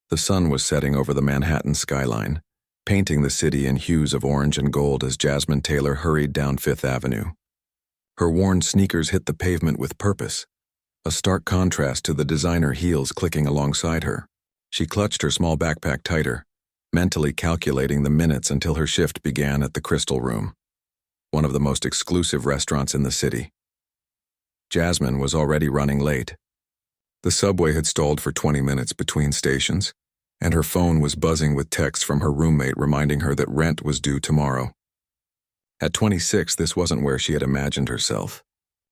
The sun was setting over the Manhattan skyline, painting the city in hues of orange and gold as Jasmine Taylor hurried down Fifth Avenue. Her worn sneakers hit the pavement with purpose, a stark contrast to the designer heels clicking alongside her. She clutched her small backpack tighter, mentally calculating the minutes until her shift began at the Crystal Room, one of the most exclusive restaurants in the city. Jasmine was already running late. The subway had stalled for 20 minutes between stations, and her phone was buzzing with texts from her roommate reminding her that rent was due tomorrow. At 26, this wasn't where she had imagined herself.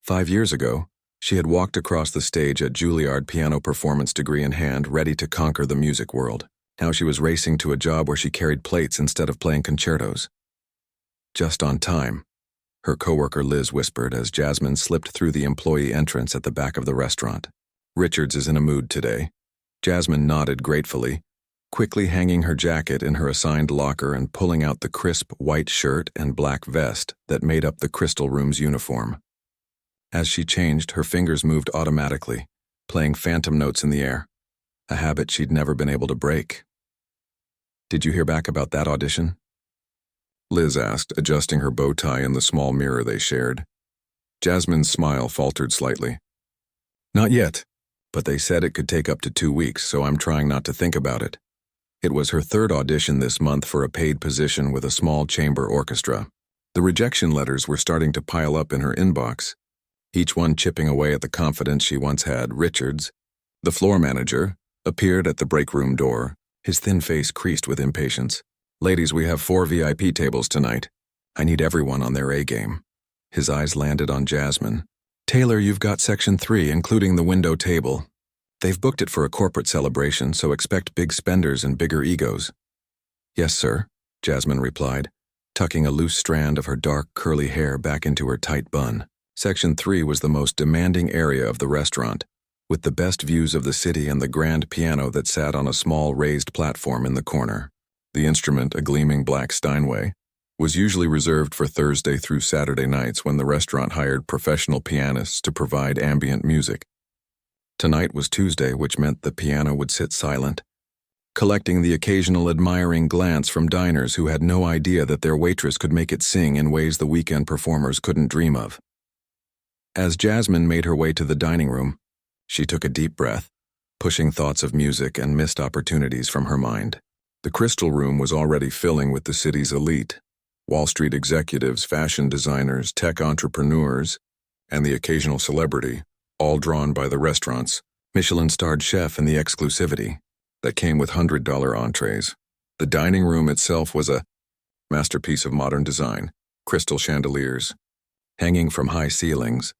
5 years ago, she had walked across the stage at Juilliard, piano performance degree in hand, ready to conquer the music world. Now she was racing to a job where she carried plates instead of playing concertos. Just on time, her coworker Liz whispered as Jasmine slipped through the employee entrance at the back of the restaurant. Richards is in a mood today. Jasmine nodded gratefully, quickly hanging her jacket in her assigned locker and pulling out the crisp white shirt and black vest that made up the Crystal Room's uniform. As she changed, her fingers moved automatically, playing phantom notes in the air, a habit she'd never been able to break. "Did you hear back about that audition?" Liz asked, adjusting her bow tie in the small mirror they shared. Jasmine's smile faltered slightly. "Not yet, but they said it could take up to 2 weeks, so I'm trying not to think about it." It was her third audition this month for a paid position with a small chamber orchestra. The rejection letters were starting to pile up in her inbox, each one chipping away at the confidence she once had. Richards, the floor manager, appeared at the break room door, his thin face creased with impatience. "Ladies, we have 4 VIP tables tonight. I need everyone on their A-game." His eyes landed on Jasmine. "Taylor, you've got section 3, including the window table. They've booked it for a corporate celebration, so expect big spenders and bigger egos." "Yes, sir," Jasmine replied, tucking a loose strand of her dark, curly hair back into her tight bun. Section 3 was the most demanding area of the restaurant, with the best views of the city and the grand piano that sat on a small raised platform in the corner. The instrument, a gleaming black Steinway, was usually reserved for Thursday through Saturday nights when the restaurant hired professional pianists to provide ambient music. Tonight was Tuesday, which meant the piano would sit silent, collecting the occasional admiring glance from diners who had no idea that their waitress could make it sing in ways the weekend performers couldn't dream of. As Jasmine made her way to the dining room, she took a deep breath, pushing thoughts of music and missed opportunities from her mind. The Crystal Room was already filling with the city's elite: Wall Street executives, fashion designers, tech entrepreneurs, and the occasional celebrity, all drawn by the restaurant's Michelin-starred chef and the exclusivity that came with $100 entrees. The dining room itself was a masterpiece of modern design: crystal chandeliers hanging from high ceilings,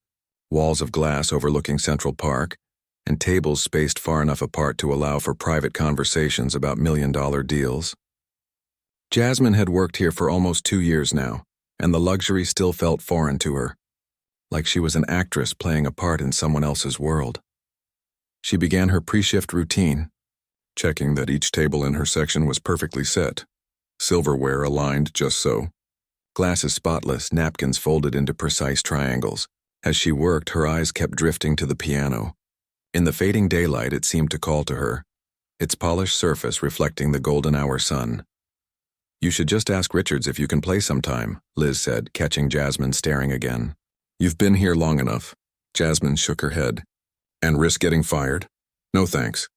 walls of glass overlooking Central Park, and tables spaced far enough apart to allow for private conversations about million-dollar deals. Jasmine had worked here for almost 2 years now, and the luxury still felt foreign to her, like she was an actress playing a part in someone else's world. She began her pre-shift routine, checking that each table in her section was perfectly set, silverware aligned just so, glasses spotless, napkins folded into precise triangles. As she worked, her eyes kept drifting to the piano. In the fading daylight, it seemed to call to her, its polished surface reflecting the golden hour sun. "You should just ask Richards if you can play sometime," Liz said, catching Jasmine staring again. "You've been here long enough." Jasmine shook her head. "And risk getting fired? No thanks.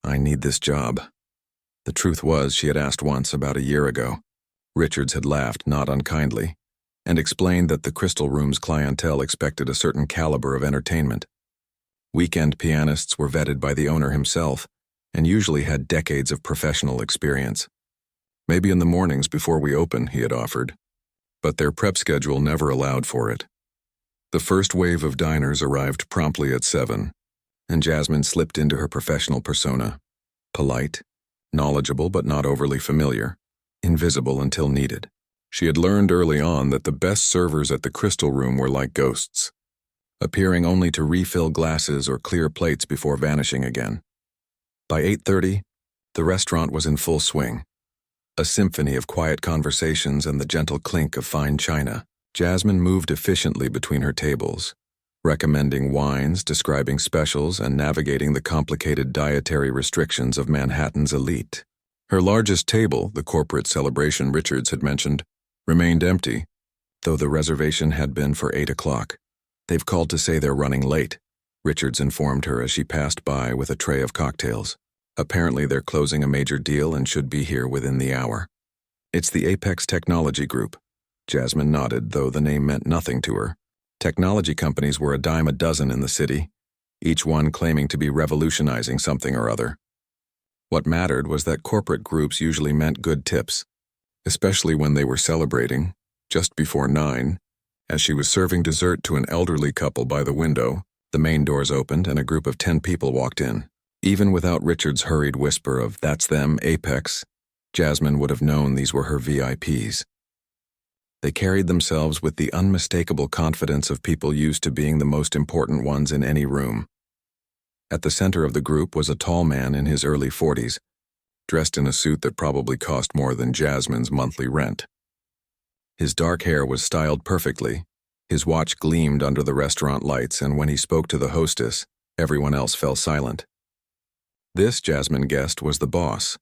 I need this job." The truth was, she had asked once about a year ago. Richards had laughed, not unkindly, and explained that the Crystal Room's clientele expected a certain caliber of entertainment. Weekend pianists were vetted by the owner himself, and usually had decades of professional experience. "Maybe in the mornings before we open," he had offered, but their prep schedule never allowed for it. The first wave of diners arrived promptly at 7, and Jasmine slipped into her professional persona: polite, knowledgeable but not overly familiar, invisible until needed. She had learned early on that the best servers at the Crystal Room were like ghosts, appearing only to refill glasses or clear plates before vanishing again. By 8:30, the restaurant was in full swing, a symphony of quiet conversations and the gentle clink of fine china. Jasmine moved efficiently between her tables, recommending wines, describing specials, and navigating the complicated dietary restrictions of Manhattan's elite. Her largest table, the corporate celebration Richards had mentioned, remained empty, though the reservation had been for 8 o'clock. "They've called to say they're running late," Richards informed her as she passed by with a tray of cocktails. "Apparently they're closing a major deal and should be here within the hour." "It's the Apex Technology Group." Jasmine nodded, though the name meant nothing to her. Technology companies were a dime a dozen in the city, each one claiming to be revolutionizing something or other. What mattered was that corporate groups usually meant good tips, especially when they were celebrating. Just before 9, as she was serving dessert to an elderly couple by the window, the main doors opened and a group of 10 people walked in. Even without Richard's hurried whisper of "That's them, Apex," Jasmine would have known these were her VIPs. They carried themselves with the unmistakable confidence of people used to being the most important ones in any room. At the center of the group was a tall man in his early 40s, dressed in a suit that probably cost more than Jasmine's monthly rent. His dark hair was styled perfectly, his watch gleamed under the restaurant lights, and when he spoke to the hostess, everyone else fell silent. This, Jasmine guessed, was the boss.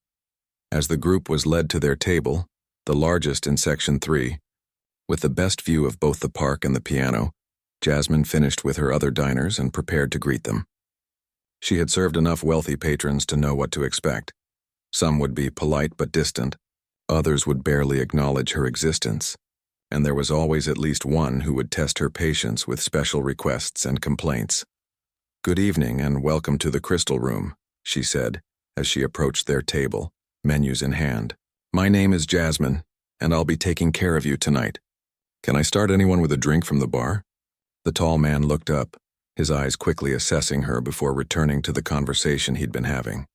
As the group was led to their table, the largest in Section 3, with the best view of both the park and the piano, Jasmine finished with her other diners and prepared to greet them. She had served enough wealthy patrons to know what to expect. Some would be polite but distant, others would barely acknowledge her existence, and there was always at least one who would test her patience with special requests and complaints. "Good evening and welcome to the Crystal Room," she said, as she approached their table, menus in hand. "My name is Jasmine, and I'll be taking care of you tonight. Can I start anyone with a drink from the bar?" The tall man looked up, his eyes quickly assessing her before returning to the conversation he'd been having.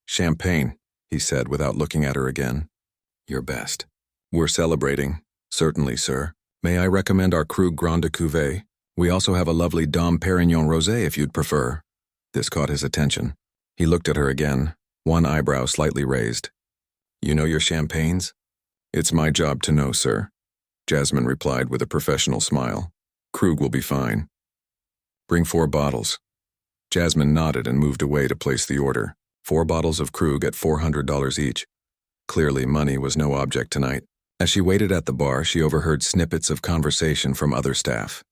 "Champagne," he said without looking at her again. "Your best." "We're celebrating." "Certainly, sir. May I recommend our Krug Grande Cuvée? We also have a lovely Dom Perignon Rosé if you'd prefer." This caught his attention. He looked at her again, one eyebrow slightly raised. "You know your champagnes?" "It's my job to know, sir," Jasmine replied with a professional smile. "Krug will be fine." "Bring 4 bottles." Jasmine nodded and moved away to place the order. 4 bottles of Krug at $400 each. Clearly, money was no object tonight. As she waited at the bar, she overheard snippets of conversation from other staff.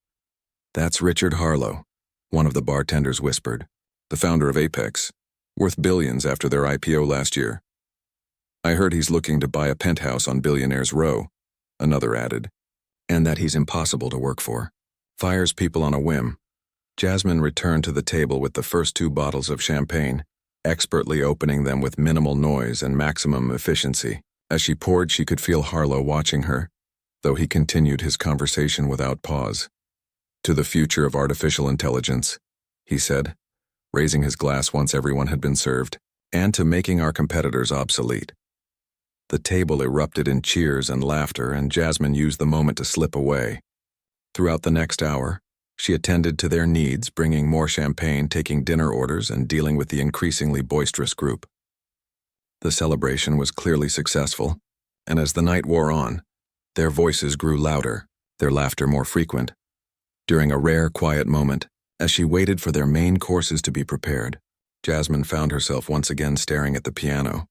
"That's Richard Harlow," one of the bartenders whispered. "The founder of Apex, worth billions after their IPO last year. I heard he's looking to buy a penthouse on Billionaire's Row," another added. "And that he's impossible to work for. Fires people on a whim." Jasmine returned to the table with the first 2 bottles of champagne, expertly opening them with minimal noise and maximum efficiency. As she poured, she could feel Harlow watching her, though he continued his conversation without pause. "To the future of artificial intelligence," he said, raising his glass once everyone had been served, "and to making our competitors obsolete." The table erupted in cheers and laughter, and Jasmine used the moment to slip away. Throughout the next hour, she attended to their needs, bringing more champagne, taking dinner orders, and dealing with the increasingly boisterous group. The celebration was clearly successful, and as the night wore on, their voices grew louder, their laughter more frequent. During a rare, quiet moment, as she waited for their main courses to be prepared, Jasmine found herself once again staring at the piano.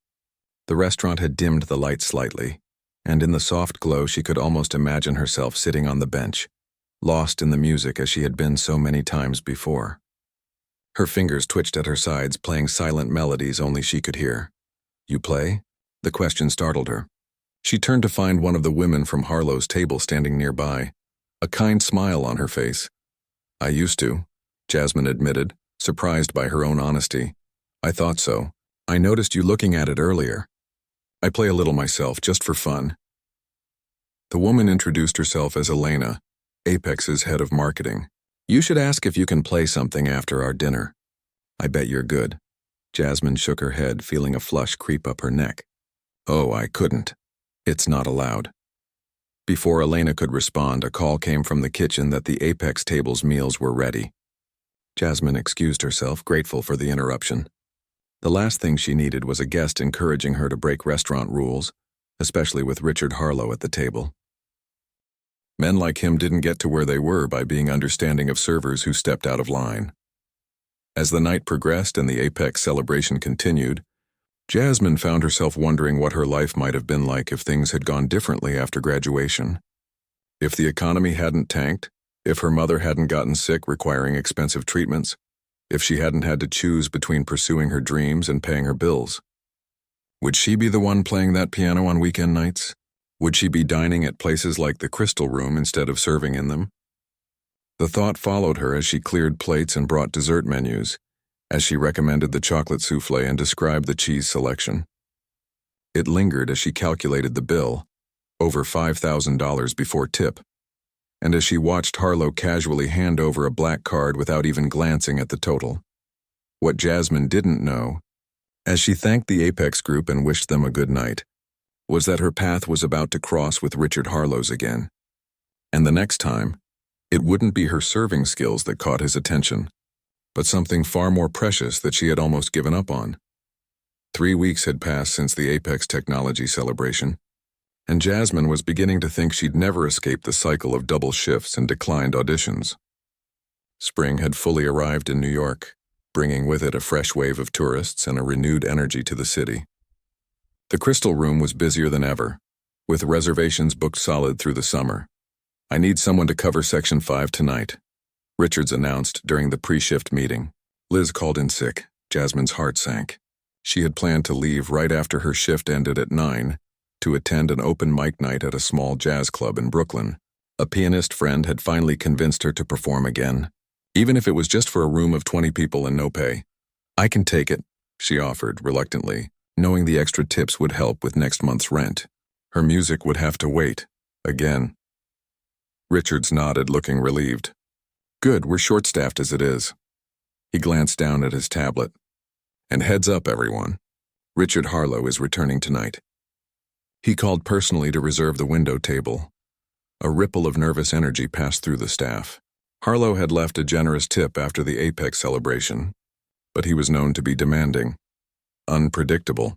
The restaurant had dimmed the lights slightly, and in the soft glow she could almost imagine herself sitting on the bench, lost in the music as she had been so many times before. Her fingers twitched at her sides, playing silent melodies only she could hear. "You play?" The question startled her. She turned to find one of the women from Harlow's table standing nearby, a kind smile on her face. "I used to," Jasmine admitted, surprised by her own honesty. "I thought so. I noticed you looking at it earlier. I play a little myself, just for fun." The woman introduced herself as Elena, Apex's head of marketing. "You should ask if you can play something after our dinner. I bet you're good." Jasmine shook her head, feeling a flush creep up her neck. "Oh, I couldn't. It's not allowed." Before Elena could respond, a call came from the kitchen that the Apex table's meals were ready. Jasmine excused herself, grateful for the interruption. The last thing she needed was a guest encouraging her to break restaurant rules, especially with Richard Harlow at the table. Men like him didn't get to where they were by being understanding of servers who stepped out of line. As the night progressed and the Apex celebration continued, Jasmine found herself wondering what her life might have been like if things had gone differently after graduation. If the economy hadn't tanked, if her mother hadn't gotten sick requiring expensive treatments, if she hadn't had to choose between pursuing her dreams and paying her bills. Would she be the one playing that piano on weekend nights? Would she be dining at places like the Crystal Room instead of serving in them? The thought followed her as she cleared plates and brought dessert menus, as she recommended the chocolate souffle and described the cheese selection. It lingered as she calculated the bill, over $5,000 before tip, and as she watched Harlow casually hand over a black card without even glancing at the total. What Jasmine didn't know, as she thanked the Apex group and wished them a good night, was that her path was about to cross with Richard Harlow's again. And the next time, it wouldn't be her serving skills that caught his attention, but something far more precious that she had almost given up on. 3 weeks had passed since the Apex Technology celebration, and Jasmine was beginning to think she'd never escape the cycle of double shifts and declined auditions. Spring had fully arrived in New York, bringing with it a fresh wave of tourists and a renewed energy to the city. The Crystal Room was busier than ever, with reservations booked solid through the summer. "I need someone to cover Section 5 tonight," Richards announced during the pre-shift meeting. Liz called in sick. Jasmine's heart sank. She had planned to leave right after her shift ended at 9 to attend an open mic night at a small jazz club in Brooklyn. A pianist friend had finally convinced her to perform again, even if it was just for a room of 20 people and no pay. "I can take it," she offered reluctantly, knowing the extra tips would help with next month's rent. Her music would have to wait, again. Richards nodded, looking relieved. "Good, we're short-staffed as it is." He glanced down at his tablet. "And heads up, everyone. Richard Harlow is returning tonight." He called personally to reserve the window table. A ripple of nervous energy passed through the staff. Harlow had left a generous tip after the Apex celebration, but he was known to be demanding, unpredictable,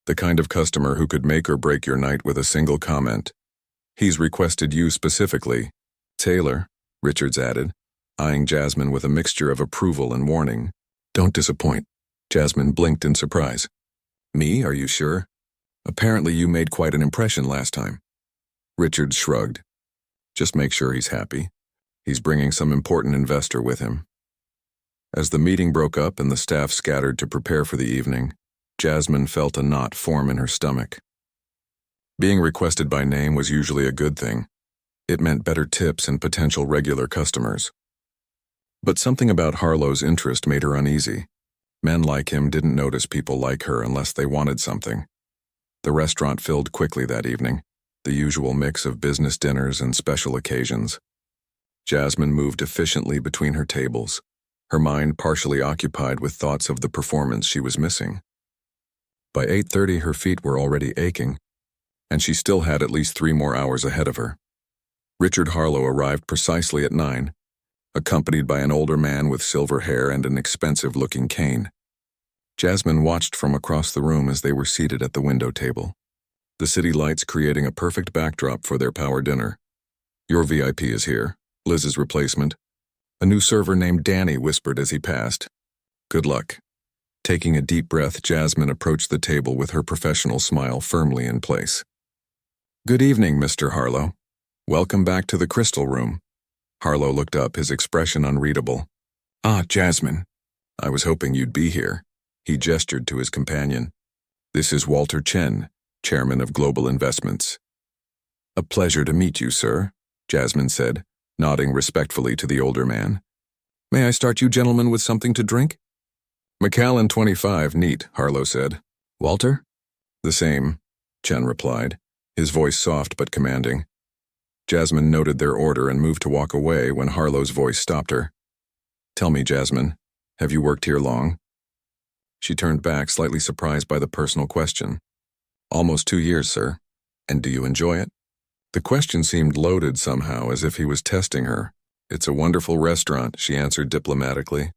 the kind of customer who could make or break your night with a single comment. "He's requested you specifically, Taylor," Richards added, eyeing Jasmine with a mixture of approval and warning. "Don't disappoint." Jasmine blinked in surprise. "Me, are you sure? Apparently you made quite an impression last time." Richards shrugged. "Just make sure he's happy. He's bringing some important investor with him." As the meeting broke up and the staff scattered to prepare for the evening, Jasmine felt a knot form in her stomach. Being requested by name was usually a good thing. It meant better tips and potential regular customers. But something about Harlow's interest made her uneasy. Men like him didn't notice people like her unless they wanted something. The restaurant filled quickly that evening, the usual mix of business dinners and special occasions. Jasmine moved efficiently between her tables, her mind partially occupied with thoughts of the performance she was missing. By 8:30 her feet were already aching, and she still had at least 3 more hours ahead of her. Richard Harlow arrived precisely at 9, accompanied by an older man with silver hair and an expensive-looking cane. Jasmine watched from across the room as they were seated at the window table, the city lights creating a perfect backdrop for their power dinner. "Your VIP is here," Liz's replacement. A new server named Danny whispered as he passed. "Good luck." Taking a deep breath, Jasmine approached the table with her professional smile firmly in place. "Good evening, Mr. Harlow. Welcome back to the Crystal Room." Harlow looked up, his expression unreadable. "Ah, Jasmine. I was hoping you'd be here." He gestured to his companion. "This is Walter Chen, Chairman of Global Investments." "A pleasure to meet you, sir," Jasmine said, nodding respectfully to the older man. "May I start you gentlemen with something to drink?" "Macallan 25, neat," Harlow said. "Walter?" "The same," Chen replied, his voice soft but commanding. Jasmine noted their order and moved to walk away when Harlow's voice stopped her. "Tell me, Jasmine, have you worked here long?" She turned back, slightly surprised by the personal question. "Almost 2 years, sir. And do you enjoy it?" The question seemed loaded somehow, as if he was testing her. "It's a wonderful restaurant," she answered diplomatically.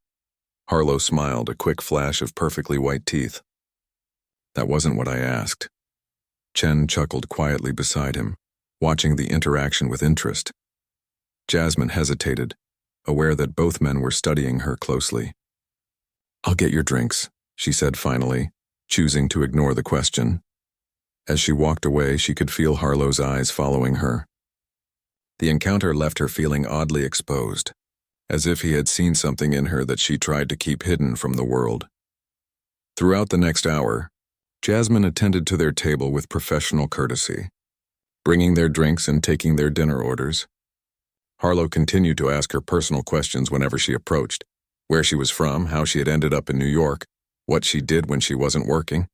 Harlow smiled, a quick flash of perfectly white teeth. "That wasn't what I asked." Chen chuckled quietly beside him. watching the interaction with interest. Jasmine hesitated, aware that both men were studying her closely. "I'll get your drinks," she said finally, choosing to ignore the question. As she walked away, she could feel Harlow's eyes following her. The encounter left her feeling oddly exposed, as if he had seen something in her that she tried to keep hidden from the world. Throughout the next hour, Jasmine attended to their table with professional courtesy, bringing their drinks and taking their dinner orders. Harlow continued to ask her personal questions whenever she approached: where she was from, how she had ended up in New York, what she did when she wasn't working.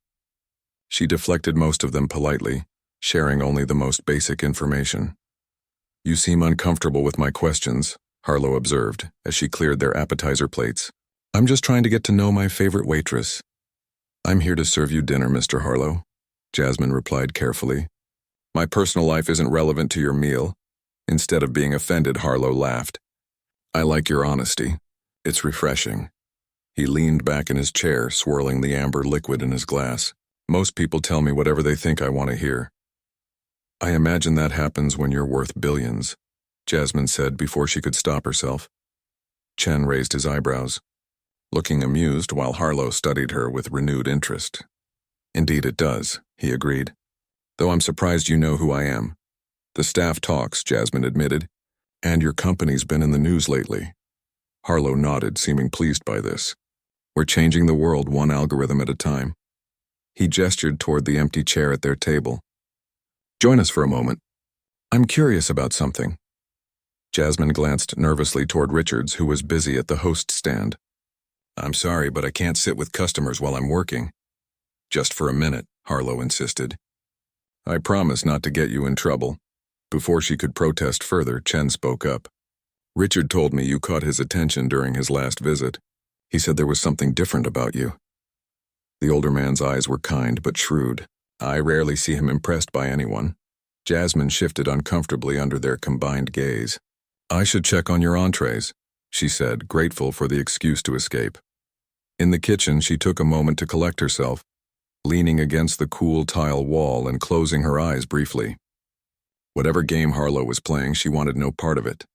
She deflected most of them politely, sharing only the most basic information. "You seem uncomfortable with my questions," Harlow observed as she cleared their appetizer plates. "I'm just trying to get to know my favorite waitress." "I'm here to serve you dinner, Mr. Harlow," Jasmine replied carefully. "My personal life isn't relevant to your meal." Instead of being offended, Harlow laughed. "I like your honesty. It's refreshing." He leaned back in his chair, swirling the amber liquid in his glass. "Most people tell me whatever they think I want to hear." "I imagine that happens when you're worth billions," Jasmine said before she could stop herself. Chen raised his eyebrows, looking amused while Harlow studied her with renewed interest. "Indeed it does," he agreed. "Though I'm surprised you know who I am." "The staff talks," Jasmine admitted. "And your company's been in the news lately." Harlow nodded, seeming pleased by this. "We're changing the world one algorithm at a time." He gestured toward the empty chair at their table. "Join us for a moment. I'm curious about something." Jasmine glanced nervously toward Richards, who was busy at the host stand. "I'm sorry, but I can't sit with customers while I'm working." "Just for a minute," Harlow insisted. "I promise not to get you in trouble." Before she could protest further, Chen spoke up. "Richard told me you caught his attention during his last visit. He said there was something different about you." The older man's eyes were kind but shrewd. "I rarely see him impressed by anyone." Jasmine shifted uncomfortably under their combined gaze. "I should check on your entrees," she said, grateful for the excuse to escape. In the kitchen, she took a moment to collect herself, leaning against the cool tile wall and closing her eyes briefly. Whatever game Harlow was playing, she wanted no part of it.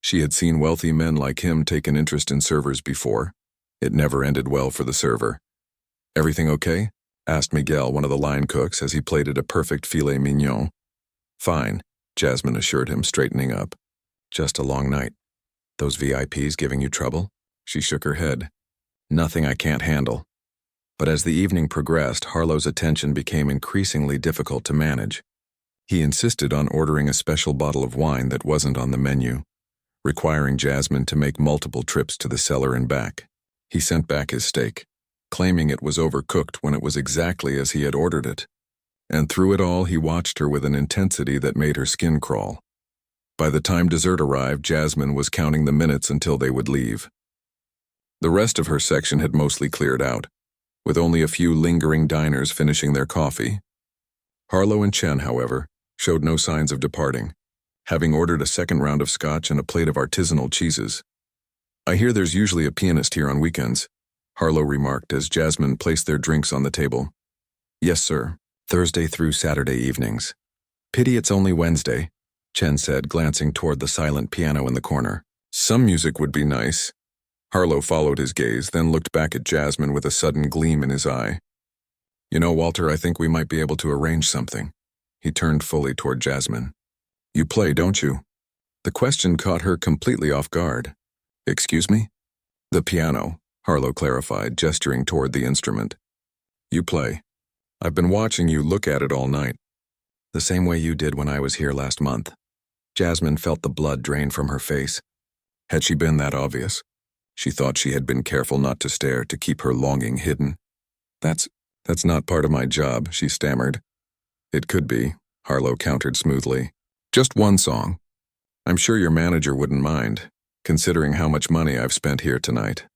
She had seen wealthy men like him take an interest in servers before. It never ended well for the server. "Everything okay?" asked Miguel, one of the line cooks, as he plated a perfect filet mignon. "Fine," Jasmine assured him, straightening up. "Just a long night." "Those VIPs giving you trouble?" She shook her head. "Nothing I can't handle." But as the evening progressed, Harlow's attention became increasingly difficult to manage. He insisted on ordering a special bottle of wine that wasn't on the menu, requiring Jasmine to make multiple trips to the cellar and back. He sent back his steak, claiming it was overcooked when it was exactly as he had ordered it. And through it all, he watched her with an intensity that made her skin crawl. By the time dessert arrived, Jasmine was counting the minutes until they would leave. The rest of her section had mostly cleared out, with only a few lingering diners finishing their coffee. Harlow and Chen, however, showed no signs of departing, having ordered a second round of scotch and a plate of artisanal cheeses. "I hear there's usually a pianist here on weekends," Harlow remarked as Jasmine placed their drinks on the table. "Yes, sir. Thursday through Saturday evenings." "Pity it's only Wednesday," Chen said, glancing toward the silent piano in the corner. "Some music would be nice." Harlow followed his gaze, then looked back at Jasmine with a sudden gleam in his eye. "You know, Walter, I think we might be able to arrange something." He turned fully toward Jasmine. "You play, don't you?" The question caught her completely off guard. "Excuse me?" "The piano," Harlow clarified, gesturing toward the instrument. "You play. I've been watching you look at it all night." "The same way you did when I was here last month." Jasmine felt the blood drain from her face. Had she been that obvious? She thought she had been careful not to stare, to keep her longing hidden. That's not part of my job," she stammered. "It could be," Harlow countered smoothly. "Just one song. I'm sure your manager wouldn't mind, considering how much money I've spent here tonight."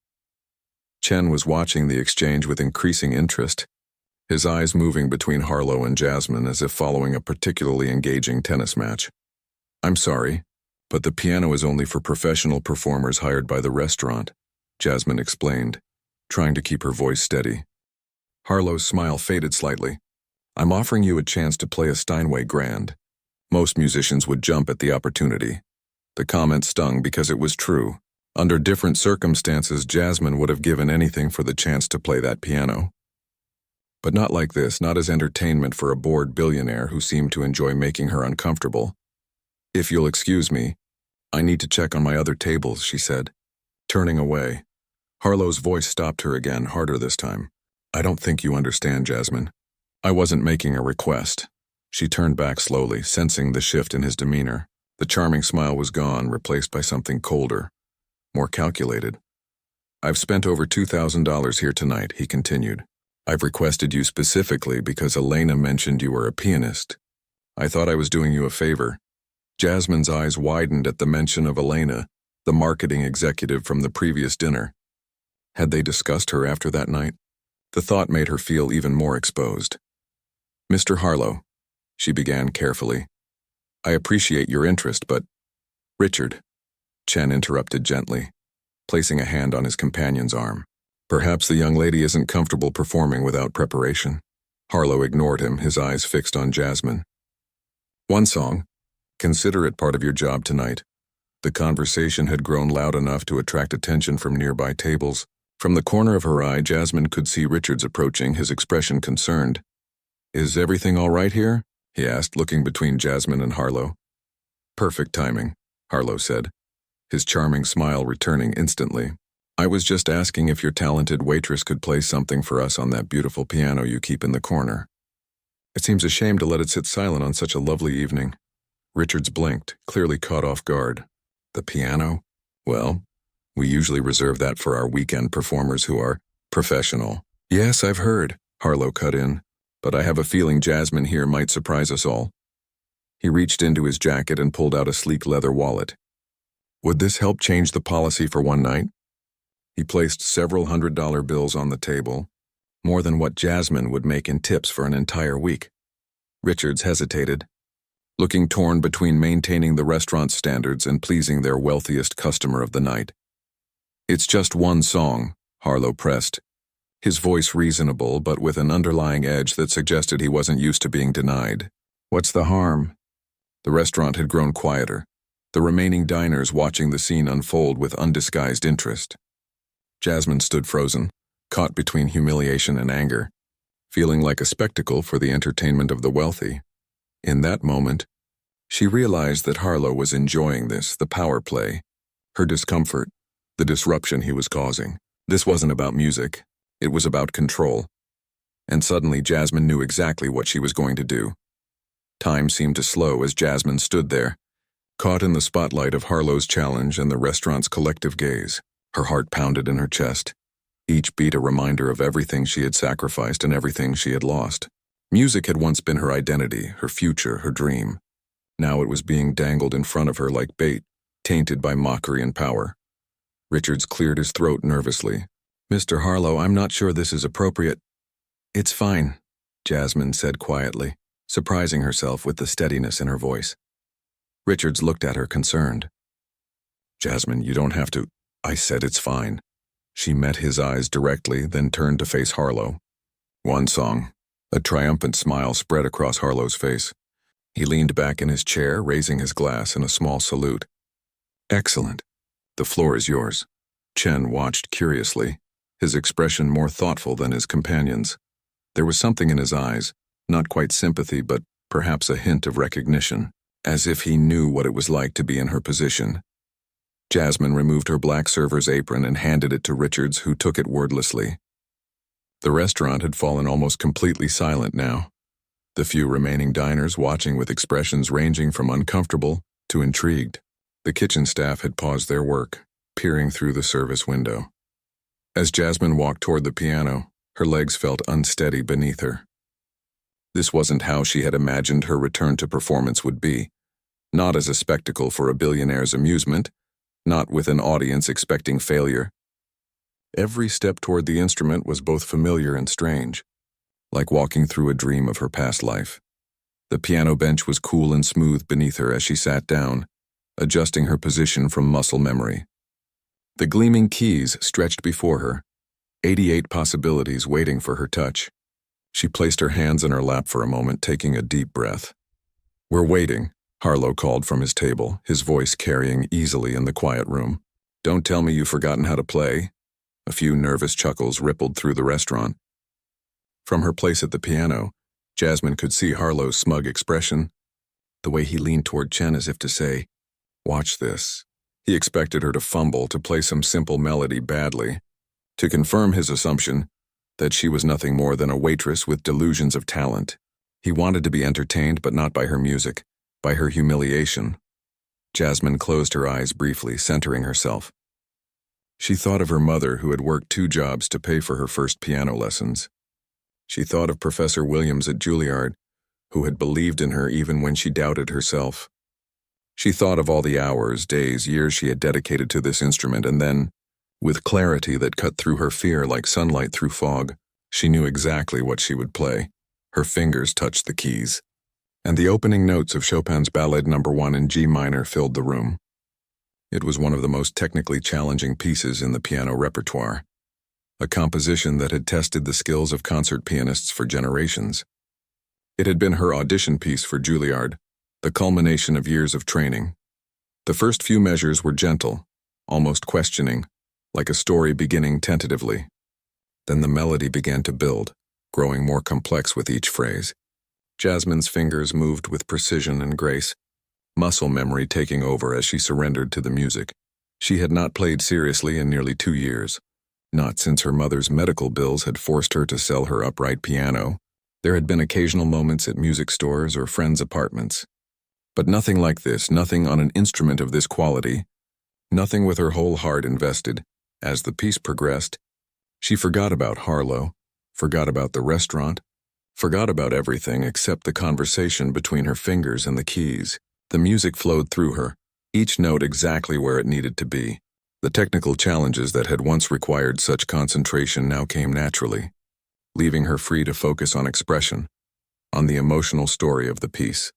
Chen was watching the exchange with increasing interest, his eyes moving between Harlow and Jasmine as if following a particularly engaging tennis match. "I'm sorry, but the piano is only for professional performers hired by the restaurant," Jasmine explained, trying to keep her voice steady. Harlow's smile faded slightly. "I'm offering you a chance to play a Steinway Grand. Most musicians would jump at the opportunity. The comment stung because it was true. Under different circumstances, Jasmine would have given anything for the chance to play that piano. But not like this, not as entertainment for a bored billionaire who seemed to enjoy making her uncomfortable. "If you'll excuse me, I need to check on my other tables," she said, turning away. Harlow's voice stopped her again, harder this time. "I don't think you understand, Jasmine. I wasn't making a request." She turned back slowly, sensing the shift in his demeanor. The charming smile was gone, replaced by something colder, more calculated. "I've spent over $2,000 here tonight," he continued. "I've requested you specifically because Elena mentioned you were a pianist. I thought I was doing you a favor." Jasmine's eyes widened at the mention of Elena, the marketing executive from the previous dinner. Had they discussed her after that night? The thought made her feel even more exposed. "Mr. Harlow," she began carefully, "I appreciate your interest, but—" "Richard," Chen interrupted gently, placing a hand on his companion's arm. "Perhaps the young lady isn't comfortable performing without preparation." Harlow ignored him, his eyes fixed on Jasmine. "One song. Consider it part of your job tonight." The conversation had grown loud enough to attract attention from nearby tables. From the corner of her eye, Jasmine could see Richards approaching, his expression concerned. "Is everything all right here?" he asked, looking between Jasmine and Harlow. "Perfect timing," Harlow said, his charming smile returning instantly. "I was just asking if your talented waitress could play something for us on that beautiful piano you keep in the corner. It seems a shame to let it sit silent on such a lovely evening." Richards blinked, clearly caught off guard. "The piano? Well, we usually reserve that for our weekend performers who are professional." "Yes, I've heard," Harlow cut in, "but I have a feeling Jasmine here might surprise us all." He reached into his jacket and pulled out a sleek leather wallet. "Would this help change the policy for one night?" He placed several $100 bills on the table, more than what Jasmine would make in tips for an entire week. Richards hesitated, looking torn between maintaining the restaurant's standards and pleasing their wealthiest customer of the night. "It's just one song," Harlow pressed, his voice reasonable but with an underlying edge that suggested he wasn't used to being denied. "What's the harm?" The restaurant had grown quieter, the remaining diners watching the scene unfold with undisguised interest. Jasmine stood frozen, caught between humiliation and anger, feeling like a spectacle for the entertainment of the wealthy. In that moment, she realized that Harlow was enjoying this, the power play, her discomfort, the disruption he was causing. This wasn't about music, it was about control. And suddenly Jasmine knew exactly what she was going to do. Time seemed to slow as Jasmine stood there, caught in the spotlight of Harlow's challenge and the restaurant's collective gaze. Her heart pounded in her chest, each beat a reminder of everything she had sacrificed and everything she had lost. Music had once been her identity, her future, her dream. Now it was being dangled in front of her like bait, tainted by mockery and power. Richards cleared his throat nervously. "Mr. Harlow, I'm not sure this is appropriate." "It's fine," Jasmine said quietly, surprising herself with the steadiness in her voice. Richards looked at her concerned. "Jasmine, you don't have to—" "I said it's fine." She met his eyes directly, then turned to face Harlow. "One song." A triumphant smile spread across Harlow's face. He leaned back in his chair, raising his glass in a small salute. "Excellent. The floor is yours." Chen watched curiously, his expression more thoughtful than his companion's. There was something in his eyes, not quite sympathy, but perhaps a hint of recognition, as if he knew what it was like to be in her position. Jasmine removed her black server's apron and handed it to Richards, who took it wordlessly. The restaurant had fallen almost completely silent now, the few remaining diners watching with expressions ranging from uncomfortable to intrigued. The kitchen staff had paused their work, peering through the service window. As Jasmine walked toward the piano, her legs felt unsteady beneath her. This wasn't how she had imagined her return to performance would be, not as a spectacle for a billionaire's amusement, not with an audience expecting failure. Every step toward the instrument was both familiar and strange, like walking through a dream of her past life. The piano bench was cool and smooth beneath her as she sat down, adjusting her position from muscle memory. The gleaming keys stretched before her, 88 possibilities waiting for her touch. She placed her hands in her lap for a moment, taking a deep breath. "We're waiting," Harlow called from his table, his voice carrying easily in the quiet room. "Don't tell me you've forgotten how to play." A few nervous chuckles rippled through the restaurant. From her place at the piano, Jasmine could see Harlow's smug expression, the way he leaned toward Chen as if to say, "Watch this." He expected her to fumble, to play some simple melody badly, to confirm his assumption that she was nothing more than a waitress with delusions of talent. He wanted to be entertained, but not by her music, by her humiliation. Jasmine closed her eyes briefly, centering herself. She thought of her mother, who had worked 2 jobs to pay for her first piano lessons. She thought of Professor Williams at Juilliard, who had believed in her even when she doubted herself. She thought of all the hours, days, years she had dedicated to this instrument, and then, with clarity that cut through her fear like sunlight through fog, she knew exactly what she would play. Her fingers touched the keys, and the opening notes of Chopin's Ballade No. 1 in G minor filled the room. It was one of the most technically challenging pieces in the piano repertoire, a composition that had tested the skills of concert pianists for generations. It had been her audition piece for Juilliard, the culmination of years of training. The first few measures were gentle, almost questioning, like a story beginning tentatively. Then the melody began to build, growing more complex with each phrase. Jasmine's fingers moved with precision and grace, muscle memory taking over as she surrendered to the music. She had not played seriously in nearly 2 years, not since her mother's medical bills had forced her to sell her upright piano. There had been occasional moments at music stores or friends' apartments. But nothing like this, nothing on an instrument of this quality, nothing with her whole heart invested. As the piece progressed, she forgot about Harlow, forgot about the restaurant, forgot about everything except the conversation between her fingers and the keys. The music flowed through her, each note exactly where it needed to be. The technical challenges that had once required such concentration now came naturally, leaving her free to focus on expression, on the emotional story of the piece.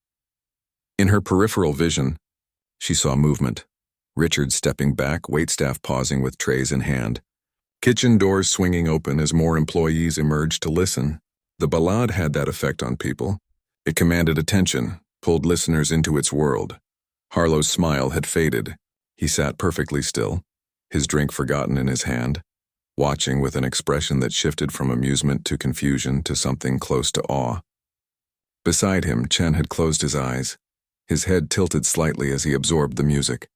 In her peripheral vision, she saw movement. Richard stepping back, waitstaff pausing with trays in hand, kitchen doors swinging open as more employees emerged to listen. The ballade had that effect on people. It commanded attention, pulled listeners into its world. Harlow's smile had faded. He sat perfectly still, his drink forgotten in his hand, watching with an expression that shifted from amusement to confusion to something close to awe. Beside him, Chen had closed his eyes, his head tilted slightly as he absorbed the music.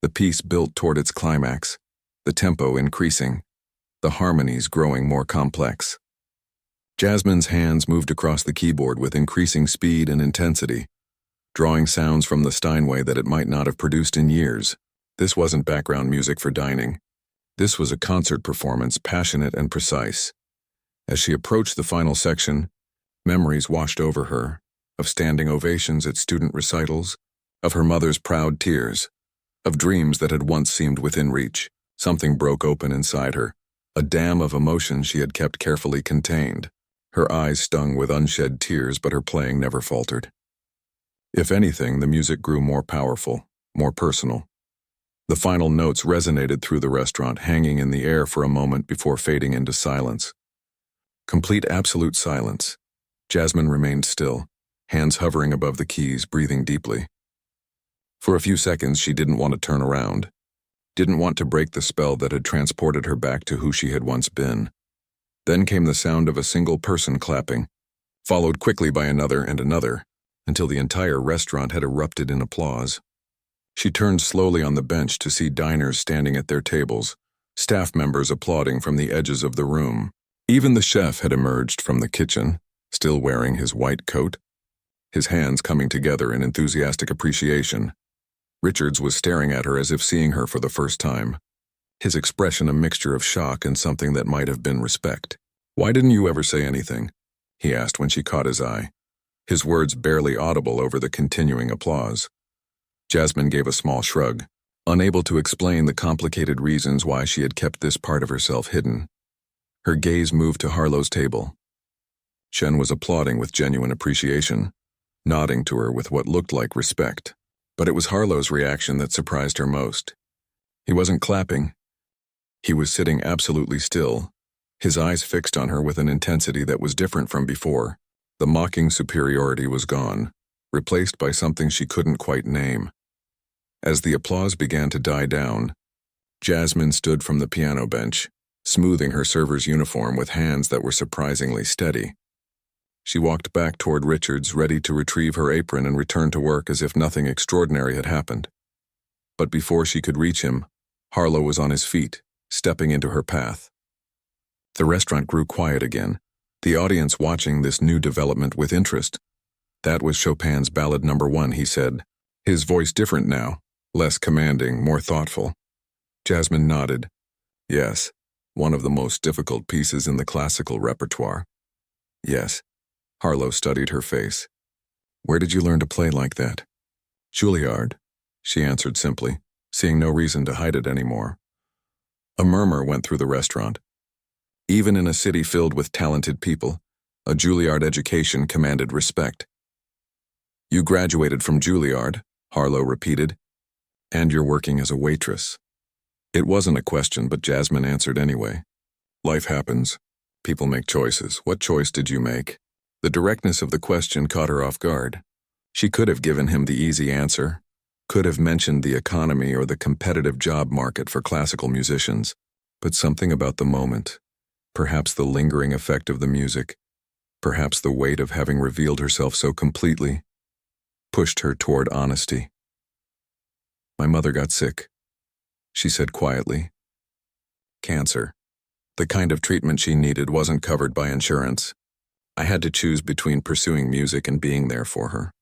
The piece built toward its climax, the tempo increasing, the harmonies growing more complex. Jasmine's hands moved across the keyboard with increasing speed and intensity, drawing sounds from the Steinway that it might not have produced in years. This wasn't background music for dining. This was a concert performance, passionate and precise. As she approached the final section, memories washed over her, of standing ovations at student recitals, of her mother's proud tears, of dreams that had once seemed within reach. Something broke open inside her, a dam of emotion she had kept carefully contained. Her eyes stung with unshed tears, but her playing never faltered. If anything, the music grew more powerful, more personal. The final notes resonated through the restaurant, hanging in the air for a moment before fading into silence. Complete absolute silence. Jasmine remained still, hands hovering above the keys, breathing deeply. For a few seconds, she didn't want to turn around, didn't want to break the spell that had transported her back to who she had once been. Then came the sound of a single person clapping, followed quickly by another and another, until the entire restaurant had erupted in applause. She turned slowly on the bench to see diners standing at their tables, staff members applauding from the edges of the room. Even the chef had emerged from the kitchen, still wearing his white coat, his hands coming together in enthusiastic appreciation. Richards was staring at her as if seeing her for the first time, his expression a mixture of shock and something that might have been respect. "Why didn't you ever say anything?" he asked when she caught his eye, his words barely audible over the continuing applause. Jasmine gave a small shrug, unable to explain the complicated reasons why she had kept this part of herself hidden. Her gaze moved to Harlow's table. Chen was applauding with genuine appreciation, nodding to her with what looked like respect. But it was Harlow's reaction that surprised her most. He wasn't clapping. He was sitting absolutely still, his eyes fixed on her with an intensity that was different from before. The mocking superiority was gone. replaced by something she couldn't quite name. As the applause began to die down, Jasmine stood from the piano bench, smoothing her server's uniform with hands that were surprisingly steady. She walked back toward Richards, ready to retrieve her apron and return to work as if nothing extraordinary had happened. But before she could reach him, Harlow was on his feet, stepping into her path. The restaurant grew quiet again, the audience watching this new development with interest. "That was Chopin's Ballad No. 1, he said, his voice different now, less commanding, more thoughtful. Jasmine nodded. "Yes, one of the most difficult pieces in the classical repertoire." "Yes." Harlow studied her face. "Where did you learn to play like that?" "Juilliard," she answered simply, seeing no reason to hide it anymore. A murmur went through the restaurant. Even in a city filled with talented people, a Juilliard education commanded respect. "You graduated from Juilliard," Harlow repeated, "and you're working as a waitress." It wasn't a question, but Jasmine answered anyway. "Life happens. People make choices. What choice did you make?" The directness of the question caught her off guard. She could have given him the easy answer, could have mentioned the economy or the competitive job market for classical musicians, but something about the moment, perhaps the lingering effect of the music, perhaps the weight of having revealed herself so completely, pushed her toward honesty. "My mother got sick," she said quietly. "Cancer. The kind of treatment she needed wasn't covered by insurance. I had to choose between pursuing music and being there for her.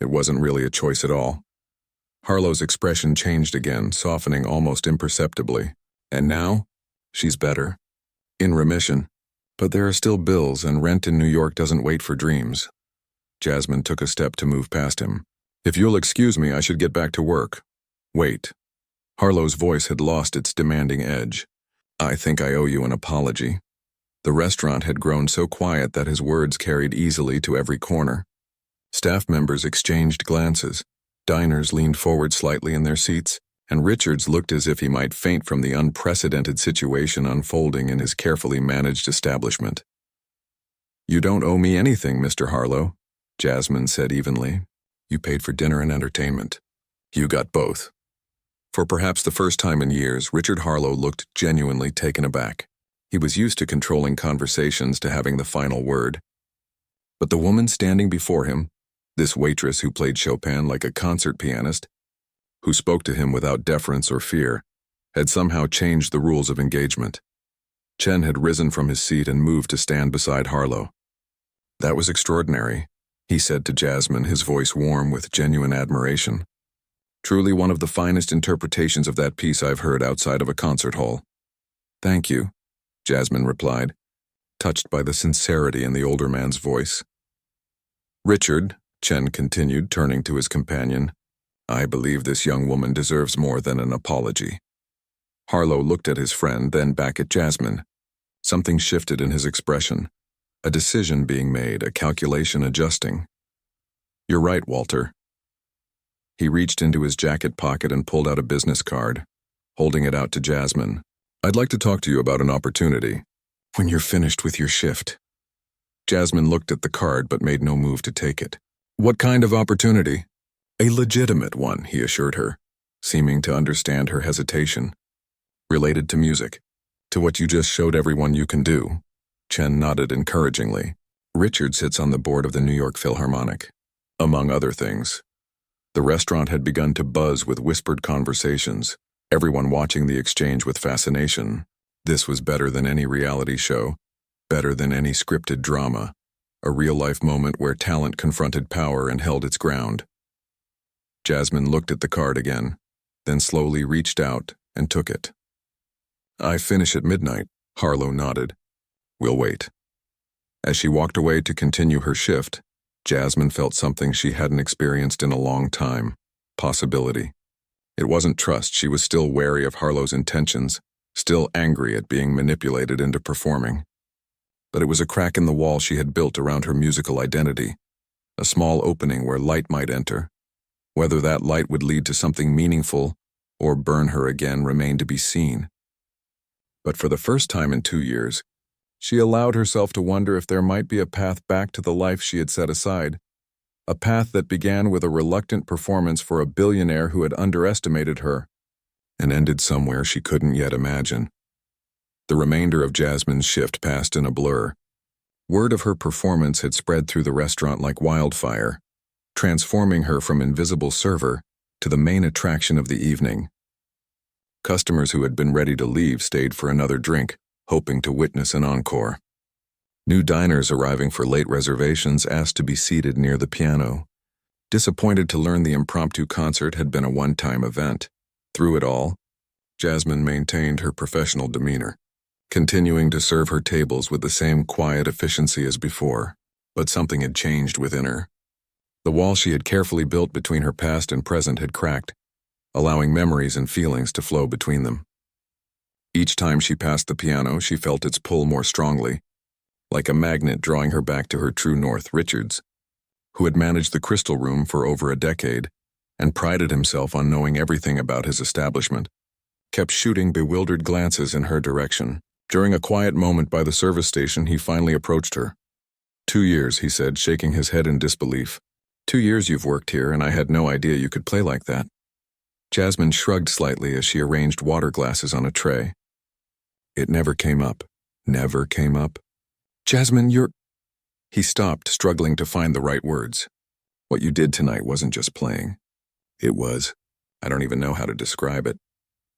It wasn't really a choice at all." Harlow's expression changed again, softening almost imperceptibly. "And now? She's better. In remission. But there are still bills, and rent in New York doesn't wait for dreams." Jasmine took a step to move past him. "If you'll excuse me, I should get back to work." "Wait." Harlow's voice had lost its demanding edge. "I think I owe you an apology." The restaurant had grown so quiet that his words carried easily to every corner. Staff members exchanged glances. Diners leaned forward slightly in their seats, and Richards looked as if he might faint from the unprecedented situation unfolding in his carefully managed establishment. "You don't owe me anything, Mr. Harlow," Jasmine said evenly. "You paid for dinner and entertainment. You got both." For perhaps the first time in years, Richard Harlow looked genuinely taken aback. He was used to controlling conversations, to having the final word. But the woman standing before him, this waitress who played Chopin like a concert pianist, who spoke to him without deference or fear, had somehow changed the rules of engagement. Chen had risen from his seat and moved to stand beside Harlow. "That was extraordinary," he said to Jasmine, his voice warm with genuine admiration. "Truly one of the finest interpretations of that piece I've heard outside of a concert hall." "Thank you," Jasmine replied, touched by the sincerity in the older man's voice. "Richard," Chen continued, turning to his companion, "I believe this young woman deserves more than an apology." Harlow looked at his friend, then back at Jasmine. Something shifted in his expression. A decision being made, a calculation adjusting. "You're right, Walter." He reached into his jacket pocket and pulled out a business card, holding it out to Jasmine. "I'd like to talk to you about an opportunity. When you're finished with your shift." Jasmine looked at the card but made no move to take it. "What kind of opportunity?" "A legitimate one," he assured her, seeming to understand her hesitation. "Related to music, to what you just showed everyone you can do." Chen nodded encouragingly. "Richard sits on the board of the New York Philharmonic, among other things." The restaurant had begun to buzz with whispered conversations, everyone watching the exchange with fascination. This was better than any reality show, better than any scripted drama, a real-life moment where talent confronted power and held its ground. Jasmine looked at the card again, then slowly reached out and took it. "I finish at midnight," Harlow nodded. "We'll wait." As she walked away to continue her shift, Jasmine felt something she hadn't experienced in a long time: possibility. It wasn't trust. She was still wary of Harlow's intentions, still angry at being manipulated into performing. But it was a crack in the wall she had built around her musical identity, a small opening where light might enter. Whether that light would lead to something meaningful or burn her again remained to be seen. But for the first time in 2 years, she allowed herself to wonder if there might be a path back to the life she had set aside. a path that began with a reluctant performance for a billionaire who had underestimated her and ended somewhere she couldn't yet imagine. The remainder of Jasmine's shift passed in a blur. Word of her performance had spread through the restaurant like wildfire, transforming her from invisible server to the main attraction of the evening. Customers who had been ready to leave stayed for another drink, hoping to witness an encore. New diners arriving for late reservations asked to be seated near the piano, disappointed to learn the impromptu concert had been a one-time event. Through it all, Jasmine maintained her professional demeanor, continuing to serve her tables with the same quiet efficiency as before. But something had changed within her. The wall she had carefully built between her past and present had cracked, allowing memories and feelings to flow between them. Each time she passed the piano, she felt its pull more strongly, like a magnet drawing her back to her true north. Richards, who had managed the Crystal Room for over a decade and prided himself on knowing everything about his establishment, kept shooting bewildered glances in her direction. During a quiet moment by the service station, he finally approached her. 2 years, he said, shaking his head in disbelief. 2 years you've worked here, and I had no idea you could play like that. Jasmine shrugged slightly as she arranged water glasses on a tray. It never came up. Never came up. Jasmine, you're... He stopped, struggling to find the right words. What you did tonight wasn't just playing. It was. I don't even know how to describe it.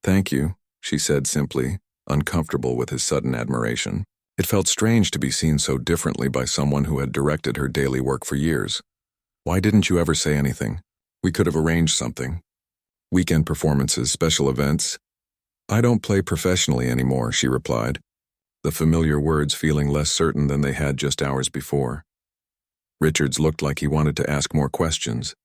Thank you, she said simply, uncomfortable with his sudden admiration. It felt strange to be seen so differently by someone who had directed her daily work for years. Why didn't you ever say anything? We could have arranged something. Weekend performances, special events. I don't play professionally anymore, she replied, the familiar words feeling less certain than they had just hours before. Richards looked like he wanted to ask more questions,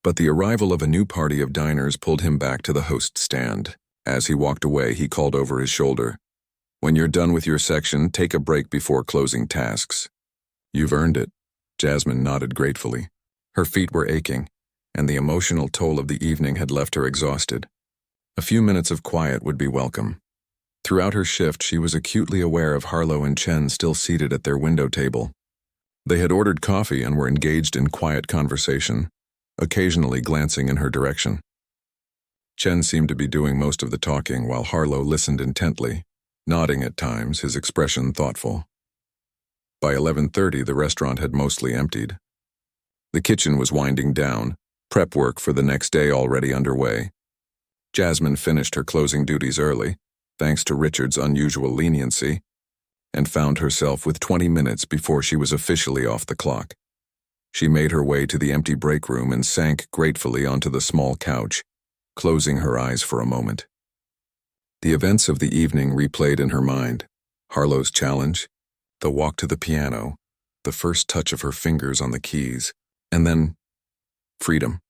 but the arrival of a new party of diners pulled him back to the host's stand. As he walked away, he called over his shoulder. When you're done with your section, take a break before closing tasks. You've earned it. Jasmine nodded gratefully. Her feet were aching, and the emotional toll of the evening had left her exhausted. A few minutes of quiet would be welcome. Throughout her shift, she was acutely aware of Harlow and Chen still seated at their window table. They had ordered coffee and were engaged in quiet conversation, occasionally glancing in her direction. Chen seemed to be doing most of the talking while Harlow listened intently, nodding at times, his expression thoughtful. By 11:30, the restaurant had mostly emptied. The kitchen was winding down, prep work for the next day already underway. Jasmine finished her closing duties early, thanks to Richard's unusual leniency, and found herself with 20 minutes before she was officially off the clock. She made her way to the empty break room and sank gratefully onto the small couch, closing her eyes for a moment. The events of the evening replayed in her mind. Harlow's challenge, the walk to the piano, the first touch of her fingers on the keys, and then freedom.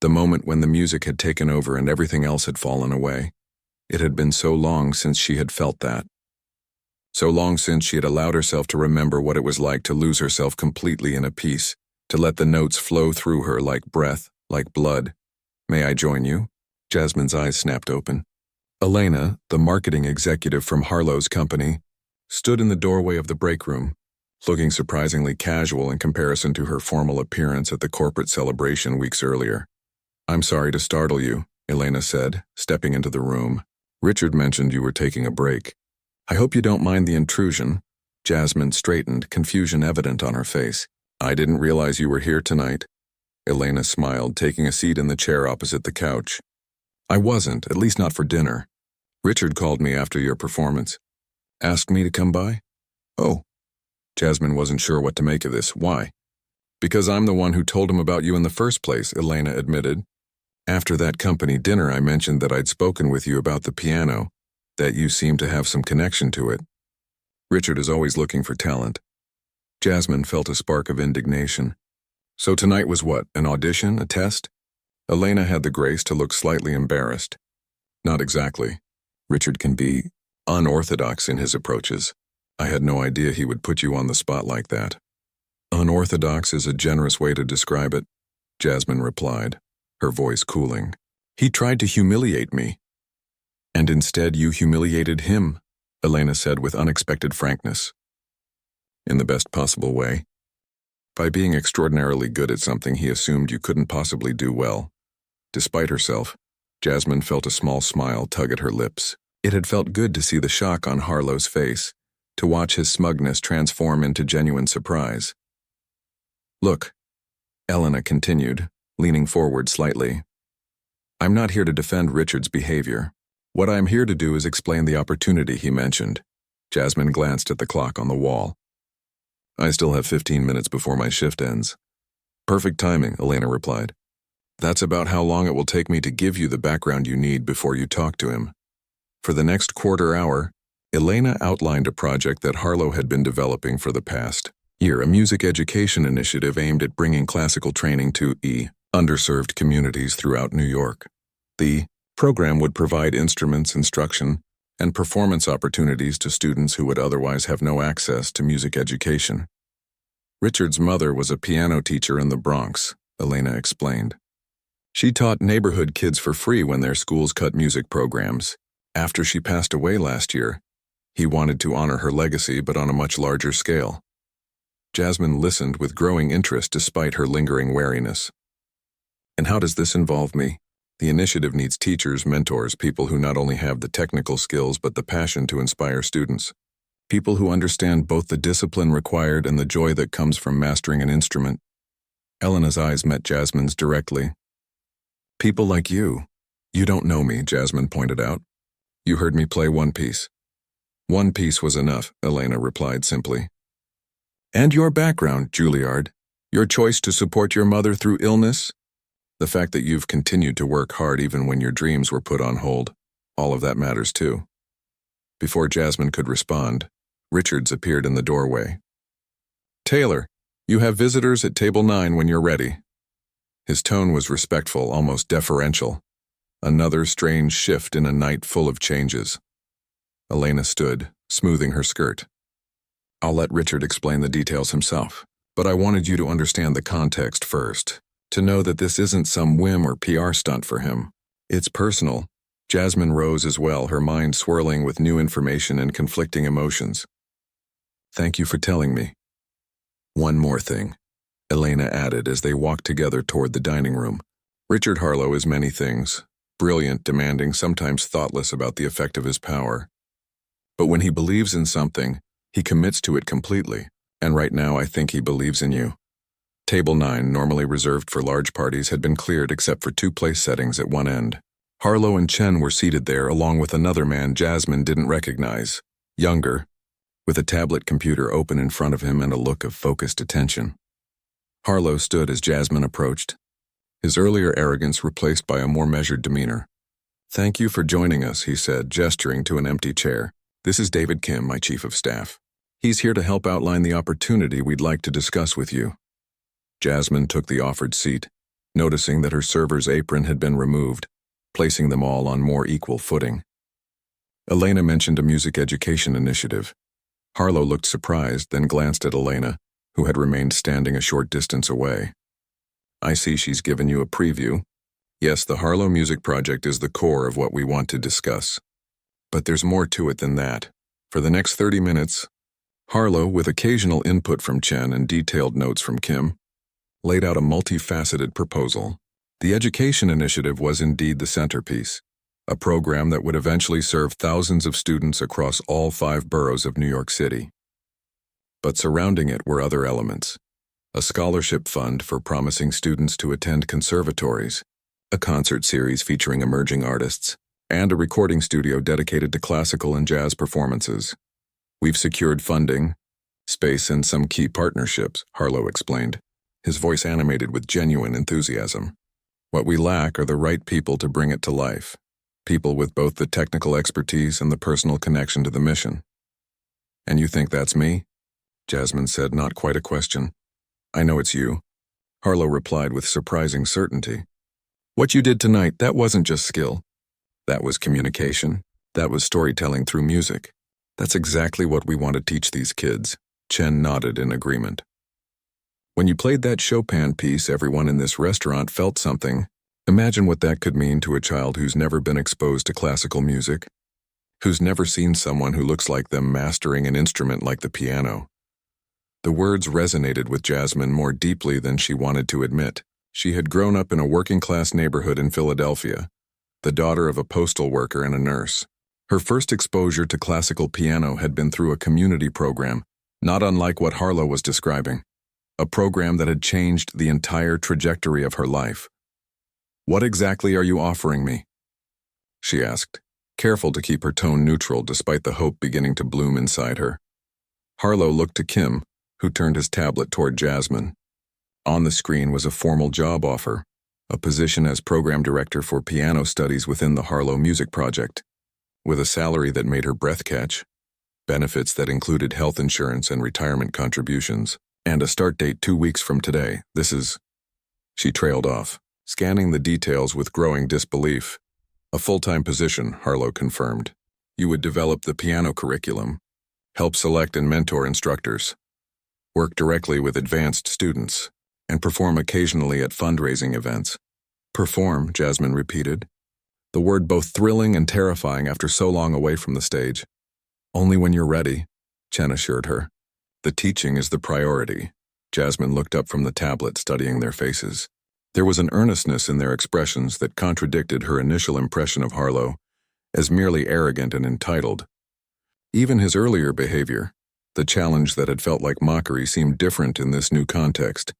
The moment when the music had taken over and everything else had fallen away. It had been so long since she had felt that. So long since she had allowed herself to remember what it was like to lose herself completely in a piece, to let the notes flow through her like breath, like blood. May I join you? Jasmine's eyes snapped open. Elena, the marketing executive from Harlow's company, stood in the doorway of the break room, looking surprisingly casual in comparison to her formal appearance at the corporate celebration weeks earlier. I'm sorry to startle you, Elena said, stepping into the room. Richard mentioned you were taking a break. I hope you don't mind the intrusion. Jasmine straightened, confusion evident on her face. I didn't realize you were here tonight. Elena smiled, taking a seat in the chair opposite the couch. I wasn't, at least not for dinner. Richard called me after your performance. Asked me to come by? Oh. Jasmine wasn't sure what to make of this. Why? Because I'm the one who told him about you in the first place, Elena admitted. After that company dinner, I mentioned that I'd spoken with you about the piano, that you seemed to have some connection to it. Richard is always looking for talent. Jasmine felt a spark of indignation. So tonight was what, an audition, a test? Elena had the grace to look slightly embarrassed. Not exactly. Richard can be unorthodox in his approaches. I had no idea he would put you on the spot like that. Unorthodox is a generous way to describe it, Jasmine replied, her voice cooling. He tried to humiliate me. And instead you humiliated him, Elena said with unexpected frankness. In the best possible way. By being extraordinarily good at something he assumed you couldn't possibly do well. Despite herself, Jasmine felt a small smile tug at her lips. It had felt good to see the shock on Harlow's face, to watch his smugness transform into genuine surprise. "Look," Elena continued, leaning forward slightly. "I'm not here to defend Richard's behavior. What I'm here to do is explain the opportunity he mentioned." Jasmine glanced at the clock on the wall. "I still have 15 minutes before my shift ends." "Perfect timing," Elena replied. "That's about how long it will take me to give you the background you need before you talk to him." For the next quarter hour, Elena outlined a project that Harlow had been developing for the past year, a music education initiative aimed at bringing classical training to underserved communities throughout New York. The program would provide instruments instruction and performance opportunities to students who would otherwise have no access to music education. Richard's mother was a piano teacher in the Bronx, Elena explained. She taught neighborhood kids for free when their schools cut music programs. After she passed away last year, he wanted to honor her legacy but on a much larger scale. Jasmine listened with growing interest despite her lingering wariness. "And how does this involve me?" The initiative needs teachers, mentors, people who not only have the technical skills but the passion to inspire students. People who understand both the discipline required and the joy that comes from mastering an instrument. Elena's eyes met Jasmine's directly. "People like you. You don't know me," Jasmine pointed out. "You heard me play one piece." "One piece was enough," Elena replied simply. "And your background, Juilliard. Your choice to support your mother through illness. The fact that you've continued to work hard even when your dreams were put on hold. All of that matters too." Before Jasmine could respond, Richards appeared in the doorway. "Taylor, you have visitors at table 9 when you're ready." His tone was respectful, almost deferential. Another strange shift in a night full of changes. Elena stood, smoothing her skirt. "I'll let Richard explain the details himself, but I wanted you to understand the context first. To know that this isn't some whim or PR stunt for him. It's personal." Jasmine rose as well, her mind swirling with new information and conflicting emotions. "Thank you for telling me." "One more thing," Elena added as they walked together toward the dining room. "Richard Harlow is many things. Brilliant, demanding, sometimes thoughtless about the effect of his power. But when he believes in something, he commits to it completely. And right now I think he believes in you." Table 9, normally reserved for large parties, had been cleared except for 2 place settings at one end. Harlow and Chen were seated there along with another man Jasmine didn't recognize, younger, with a tablet computer open in front of him and a look of focused attention. Harlow stood as Jasmine approached, his earlier arrogance replaced by a more measured demeanor. "Thank you for joining us," he said, gesturing to an empty chair. "This is David Kim, my chief of staff. He's here to help outline the opportunity we'd like to discuss with you." Jasmine took the offered seat, noticing that her server's apron had been removed, placing them all on more equal footing. Elena mentioned a music education initiative. Harlow looked surprised, then glanced at Elena, who had remained standing a short distance away. "I see she's given you a preview. Yes, the Harlow Music Project is the core of what we want to discuss. But there's more to it than that. For the next 30 minutes, Harlow, with occasional input from Chen and detailed notes from Kim, laid out a multifaceted proposal. The education initiative was indeed the centerpiece, a program that would eventually serve thousands of students across all 5 boroughs of New York City. But surrounding it were other elements: a scholarship fund for promising students to attend conservatories, a concert series featuring emerging artists, and a recording studio dedicated to classical and jazz performances. "We've secured funding, space, and some key partnerships," Harlow explained, his voice animated with genuine enthusiasm. "What we lack are the right people to bring it to life, people with both the technical expertise and the personal connection to the mission." "And you think that's me?" Jasmine said, not quite a question. "I know it's you," Harlow replied with surprising certainty. "What you did tonight, that wasn't just skill. That was communication. That was storytelling through music. That's exactly what we want to teach these kids." Chen nodded in agreement. "When you played that Chopin piece, everyone in this restaurant felt something. Imagine what that could mean to a child who's never been exposed to classical music, who's never seen someone who looks like them mastering an instrument like the piano." The words resonated with Jasmine more deeply than she wanted to admit. She had grown up in a working-class neighborhood in Philadelphia, the daughter of a postal worker and a nurse. Her first exposure to classical piano had been through a community program, not unlike what Harlow was describing, a program that had changed the entire trajectory of her life. "What exactly are you offering me?" she asked, careful to keep her tone neutral despite the hope beginning to bloom inside her. Harlow looked to Kim, who turned his tablet toward Jasmine. On the screen was a formal job offer, a position as program director for piano studies within the Harlow Music Project, with a salary that made her breath catch, benefits that included health insurance and retirement contributions, and a start date 2 weeks from today. "This is..." She trailed off, scanning the details with growing disbelief. "A full-time position," Harlow confirmed. "You would develop the piano curriculum, help select and mentor instructors, work directly with advanced students, and perform occasionally at fundraising events." "Perform," Jasmine repeated, the word both thrilling and terrifying after so long away from the stage. "Only when you're ready," Chen assured her. "The teaching is the priority." Jasmine looked up from the tablet, studying their faces. There was an earnestness in their expressions that contradicted her initial impression of Harlow as merely arrogant and entitled. Even his earlier behavior, the challenge that had felt like mockery, seemed different in this new context.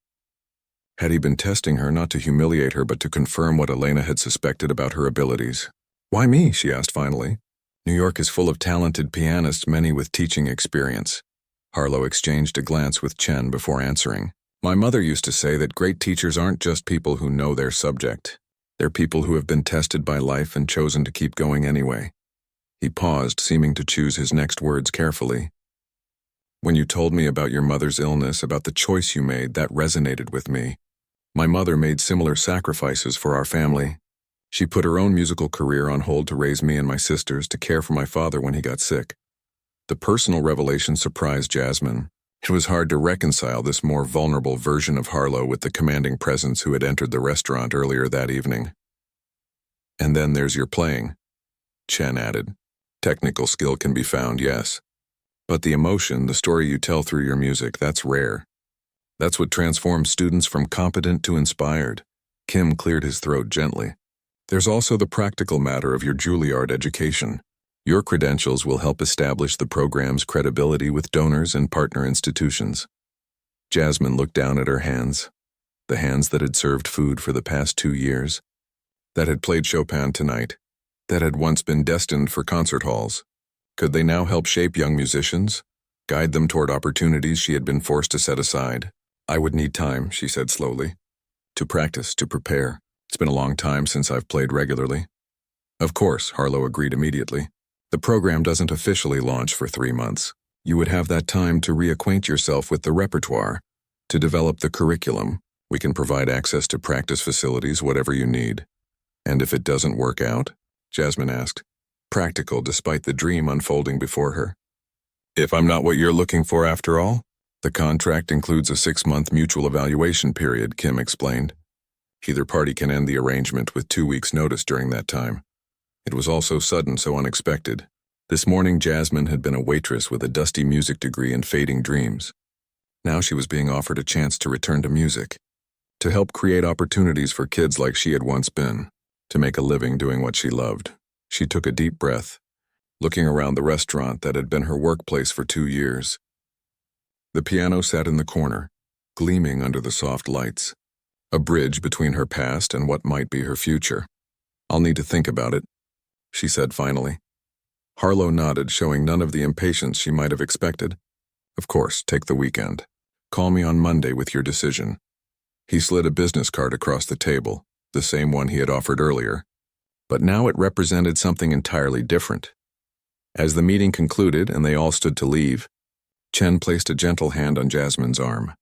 Had he been testing her not to humiliate her but to confirm what Elena had suspected about her abilities? "Why me?" she asked finally. "New York is full of talented pianists, many with teaching experience." Harlow exchanged a glance with Chen before answering. "My mother used to say that great teachers aren't just people who know their subject. They're people who have been tested by life and chosen to keep going anyway." He paused, seeming to choose his next words carefully. "When you told me about your mother's illness, about the choice you made, that resonated with me. My mother made similar sacrifices for our family. She put her own musical career on hold to raise me and my sisters, to care for my father when he got sick." The personal revelation surprised Jasmine. It was hard to reconcile this more vulnerable version of Harlow with the commanding presence who had entered the restaurant earlier that evening. "And then there's your playing," Chen added. "Technical skill can be found, yes. But the emotion, the story you tell through your music, that's rare. That's what transforms students from competent to inspired." Kim cleared his throat gently. "There's also the practical matter of your Juilliard education. Your credentials will help establish the program's credibility with donors and partner institutions." Jasmine looked down at her hands, the hands that had served food for the past 2 years, that had played Chopin tonight, that had once been destined for concert halls. Could they now help shape young musicians, guide them toward opportunities she had been forced to set aside? "I would need time," she said slowly, "to practice, to prepare. It's been a long time since I've played regularly." "Of course," Harlow agreed immediately. "The program doesn't officially launch for 3 months. You would have that time to reacquaint yourself with the repertoire, to develop the curriculum. We can provide access to practice facilities, whatever you need." "And if it doesn't work out?" Jasmine asked, practical despite the dream unfolding before her. "If I'm not what you're looking for after all?" "The contract includes a 6-month mutual evaluation period," Kim explained. "Either party can end the arrangement with 2 weeks' notice during that time." It was all so sudden, so unexpected. This morning Jasmine had been a waitress with a dusty music degree and fading dreams. Now she was being offered a chance to return to music, to help create opportunities for kids like she had once been, to make a living doing what she loved. She took a deep breath, looking around the restaurant that had been her workplace for 2 years. The piano sat in the corner, gleaming under the soft lights, a bridge between her past and what might be her future. "I'll need to think about it," she said finally. Harlow nodded, showing none of the impatience she might have expected. "Of course, take the weekend. Call me on Monday with your decision." He slid a business card across the table, the same one he had offered earlier, but now it represented something entirely different. As the meeting concluded and they all stood to leave, Chen placed a gentle hand on Jasmine's arm.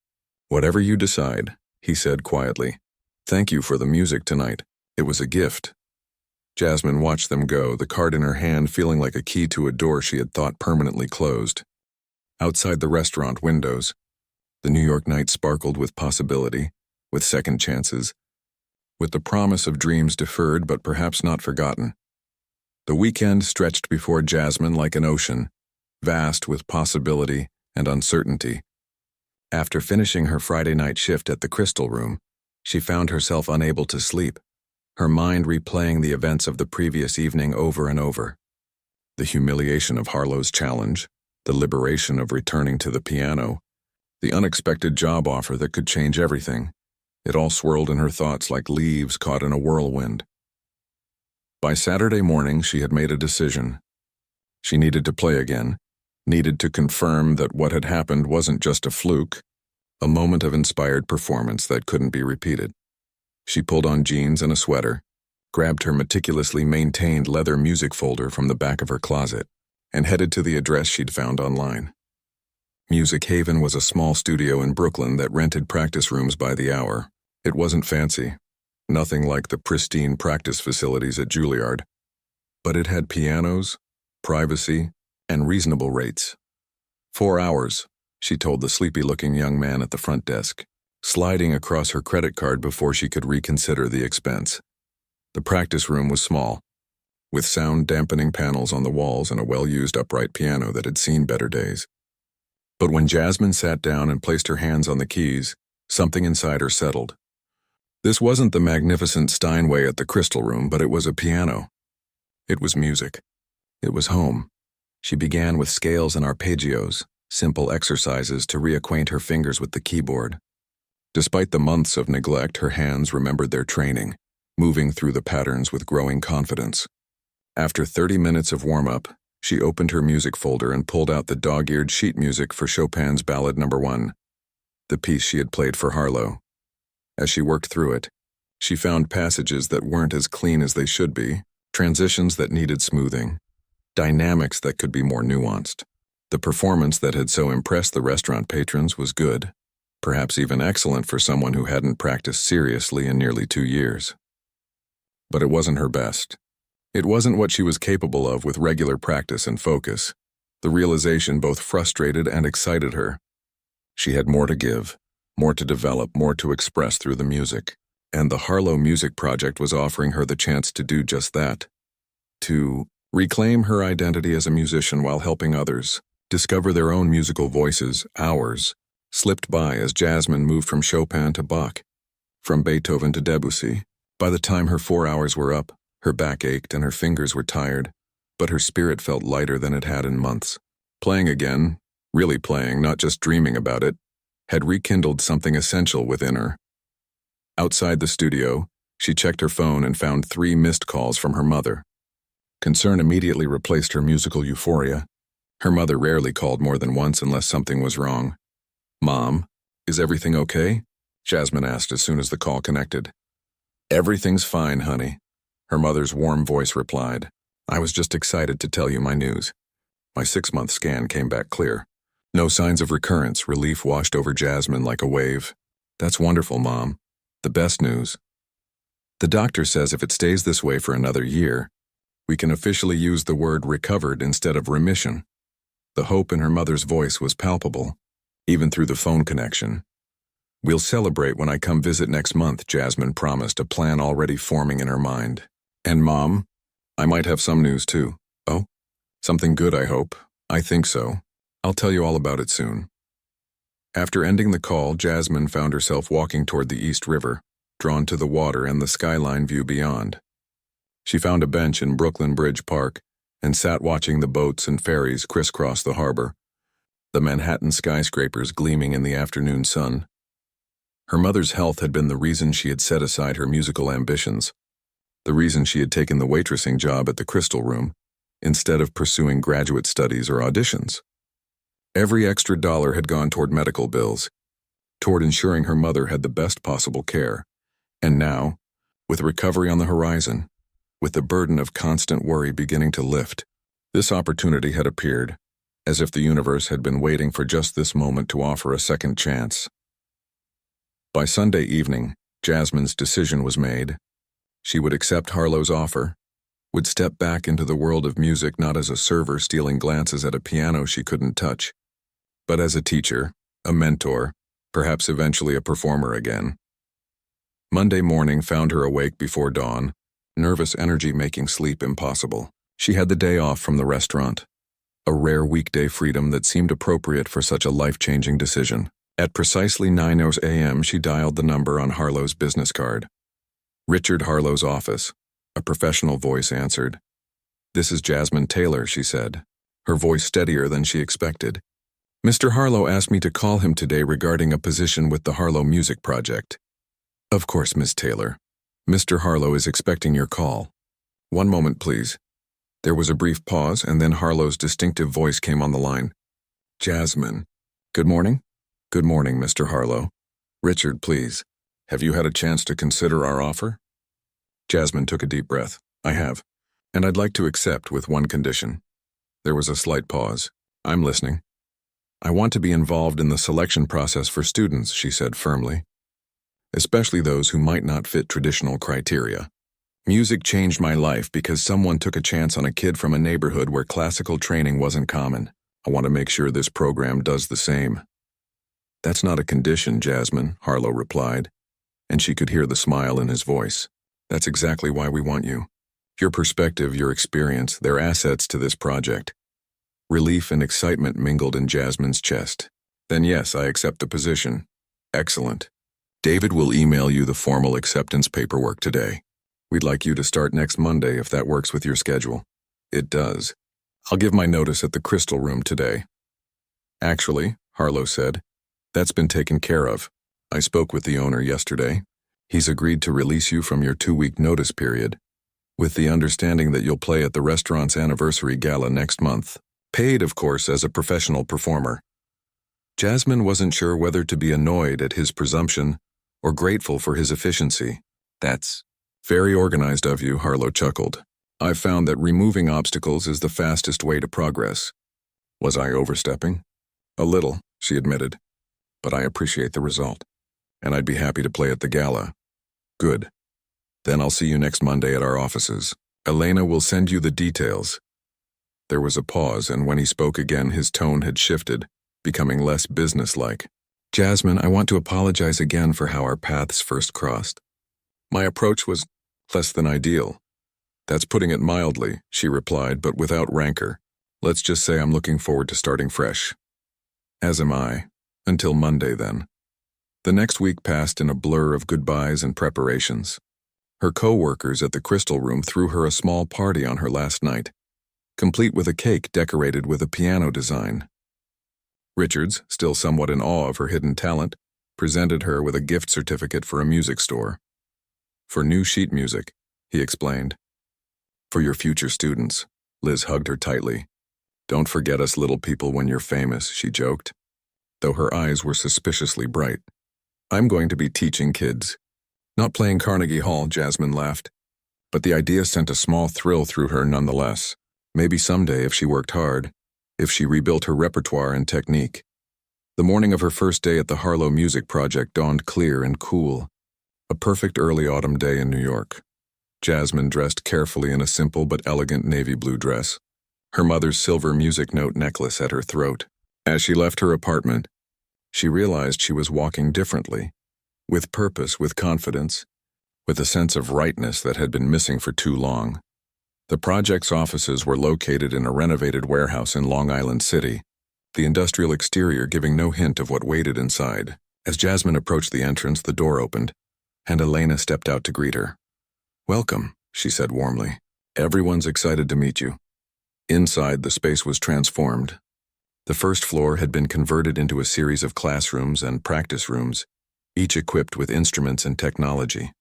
"Whatever you decide," he said quietly. "Thank you for the music tonight. It was a gift." Jasmine watched them go, the card in her hand feeling like a key to a door she had thought permanently closed. Outside the restaurant windows, the New York night sparkled with possibility, with second chances, with the promise of dreams deferred but perhaps not forgotten. The weekend stretched before Jasmine like an ocean, vast with possibility and uncertainty. After finishing her Friday night shift at the Crystal Room, she found herself unable to sleep, her mind replaying the events of the previous evening over and over. The humiliation of Harlow's challenge, the liberation of returning to the piano, the unexpected job offer that could change everything. It all swirled in her thoughts like leaves caught in a whirlwind. By Saturday morning, she had made a decision. She needed to play again, needed to confirm that what had happened wasn't just a fluke, a moment of inspired performance that couldn't be repeated. She pulled on jeans and a sweater, grabbed her meticulously maintained leather music folder from the back of her closet, and headed to the address she'd found online. Music Haven was a small studio in Brooklyn that rented practice rooms by the hour. It wasn't fancy, nothing like the pristine practice facilities at Juilliard, but it had pianos, privacy, and reasonable rates. 4 hours, she told the sleepy-looking young man at the front desk, sliding across her credit card before she could reconsider the expense. The practice room was small, with sound-dampening panels on the walls and a well-used upright piano that had seen better days. But when Jasmine sat down and placed her hands on the keys, something inside her settled. This wasn't the magnificent Steinway at the Crystal Room, but it was a piano. It was music. It was home. She began with scales and arpeggios, simple exercises to reacquaint her fingers with the keyboard. Despite the months of neglect, her hands remembered their training, moving through the patterns with growing confidence. After 30 minutes of warm-up, she opened her music folder and pulled out the dog-eared sheet music for Chopin's Ballad No. 1, the piece she had played for Harlow. As she worked through it, she found passages that weren't as clean as they should be, transitions that needed smoothing, dynamics that could be more nuanced. The performance that had so impressed the restaurant patrons was good, perhaps even excellent for someone who hadn't practiced seriously in nearly 2 years. But it wasn't her best. It wasn't what she was capable of with regular practice and focus. The realization both frustrated and excited her. She had more to give, more to develop, more to express through the music, and the Harlow Music Project was offering her the chance to do just that. To reclaim her identity as a musician while helping others discover their own musical voices. Hours slipped by as Jasmine moved from Chopin to Bach, from Beethoven to Debussy. By the time her 4 hours were up, her back ached and her fingers were tired, but her spirit felt lighter than it had in months. Playing again, really playing, not just dreaming about it, had rekindled something essential within her. Outside the studio, she checked her phone and found 3 missed calls from her mother. Concern immediately replaced her musical euphoria. Her mother rarely called more than once unless something was wrong. "Mom, is everything okay?" Jasmine asked as soon as the call connected. "Everything's fine, honey," her mother's warm voice replied. "I was just excited to tell you my news. My 6-month scan came back clear. No signs of recurrence." Relief washed over Jasmine like a wave. "That's wonderful, Mom. The best news. The doctor says if it stays this way for another year, we can officially use the word recovered instead of remission." The hope in her mother's voice was palpable, even through the phone connection. "We'll celebrate when I come visit next month," Jasmine promised, a plan already forming in her mind. "And Mom, I might have some news too." "Oh? Something good, I hope." "I think so. I'll tell you all about it soon." After ending the call, Jasmine found herself walking toward the East River, drawn to the water and the skyline view beyond. She found a bench in Brooklyn Bridge Park and sat watching the boats and ferries crisscross the harbor, the Manhattan skyscrapers gleaming in the afternoon sun. Her mother's health had been the reason she had set aside her musical ambitions, the reason she had taken the waitressing job at the Crystal Room, instead of pursuing graduate studies or auditions. Every extra dollar had gone toward medical bills, toward ensuring her mother had the best possible care. And now, with recovery on the horizon, with the burden of constant worry beginning to lift, this opportunity had appeared, as if the universe had been waiting for just this moment to offer a second chance. By Sunday evening, Jasmine's decision was made. She would accept Harlow's offer, would step back into the world of music not as a server stealing glances at a piano she couldn't touch, but as a teacher, a mentor, perhaps eventually a performer again. Monday morning found her awake before dawn, nervous energy making sleep impossible. She had the day off from the restaurant, a rare weekday freedom that seemed appropriate for such a life-changing decision. At precisely 9 a.m., she dialed the number on Harlow's business card. Richard Harlow's office. A professional voice answered. "This is Jasmine Taylor," she said, her voice steadier than she expected. "Mr. Harlow asked me to call him today regarding a position with the Harlow Music Project." "Of course, Miss Taylor. Mr. Harlow is expecting your call. One moment, please." There was a brief pause, and then Harlow's distinctive voice came on the line. "Jasmine. Good morning?" "Good morning, Mr. Harlow. Richard, please. Have you had a chance to consider our offer?" Jasmine took a deep breath. "I have. And I'd like to accept with one condition." There was a slight pause. "I'm listening." "I want to be involved in the selection process for students," she said firmly. "Especially those who might not fit traditional criteria. Music changed my life because someone took a chance on a kid from a neighborhood where classical training wasn't common. I want to make sure this program does the same." "That's not a condition, Jasmine," Harlow replied, and she could hear the smile in his voice. "That's exactly why we want you. Your perspective, your experience, they're assets to this project." Relief and excitement mingled in Jasmine's chest. "Then yes, I accept the position." "Excellent. David will email you the formal acceptance paperwork today. We'd like you to start next Monday if that works with your schedule." "It does. I'll give my notice at the Crystal Room today." "Actually," Harlow said, "that's been taken care of. I spoke with the owner yesterday. He's agreed to release you from your 2-week notice period, with the understanding that you'll play at the restaurant's anniversary gala next month. Paid, of course, as a professional performer." Jasmine wasn't sure whether to be annoyed at his presumption or grateful for his efficiency. "That's very organized of you," Harlow chuckled. "I've found that removing obstacles is the fastest way to progress." "Was I overstepping?" "A little," she admitted. "But I appreciate the result, and I'd be happy to play at the gala." "Good. Then I'll see you next Monday at our offices. Elena will send you the details." There was a pause, and when he spoke again, his tone had shifted, becoming less businesslike. "Jasmine, I want to apologize again for how our paths first crossed. My approach was less than ideal." "That's putting it mildly," she replied, but without rancor. "Let's just say I'm looking forward to starting fresh." "As am I. Until Monday, then." The next week passed in a blur of goodbyes and preparations. Her co-workers at the Crystal Room threw her a small party on her last night, complete with a cake decorated with a piano design. Richards, still somewhat in awe of her hidden talent, presented her with a gift certificate for a music store. "For new sheet music," he explained. "For your future students." Liz hugged her tightly. "Don't forget us little people when you're famous," she joked, though her eyes were suspiciously bright. "I'm going to be teaching kids. Not playing Carnegie Hall," Jasmine laughed. But the idea sent a small thrill through her nonetheless. Maybe someday, if she worked hard, if she rebuilt her repertoire and technique. The morning of her first day at the Harlow Music Project dawned clear and cool. A perfect early autumn day in New York. Jasmine dressed carefully in a simple but elegant navy blue dress, her mother's silver music note necklace at her throat. As she left her apartment, she realized she was walking differently, with purpose, with confidence, with a sense of rightness that had been missing for too long. The project's offices were located in a renovated warehouse in Long Island City, the industrial exterior giving no hint of what waited inside. As Jasmine approached the entrance, the door opened, and Elena stepped out to greet her. "Welcome," she said warmly. "Everyone's excited to meet you." Inside, the space was transformed. The first floor had been converted into a series of classrooms and practice rooms, each equipped with instruments and technology.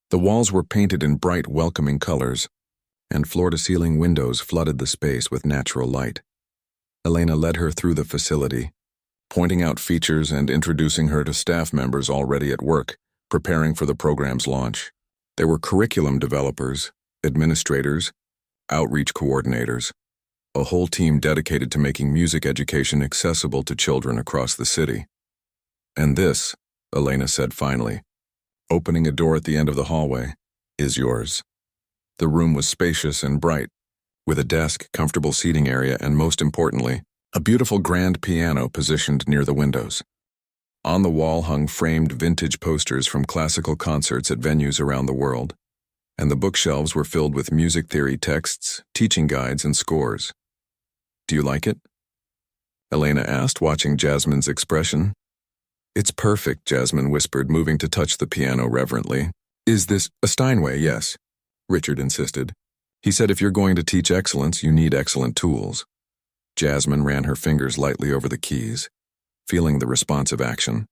The walls were painted in bright, welcoming colors, and floor-to-ceiling windows flooded the space with natural light. Elena led her through the facility, pointing out features and introducing her to staff members already at work, preparing for the program's launch. There were curriculum developers, administrators, outreach coordinators, a whole team dedicated to making music education accessible to children across the city. "And this," Elena said finally, opening a door at the end of the hallway, "is yours." The room was spacious and bright, with a desk, comfortable seating area, and most importantly, a beautiful grand piano positioned near the windows. On the wall hung framed vintage posters from classical concerts at venues around the world, and the bookshelves were filled with music theory texts, teaching guides, and scores. "Do you like it?" Elena asked, watching Jasmine's expression. It's perfect, Jasmine whispered, moving to touch the piano reverently. Is this a Steinway? Yes, Richard insisted. He said if you're going to teach excellence, you need excellent tools. Jasmine ran her fingers lightly over the keys, feeling the responsive action,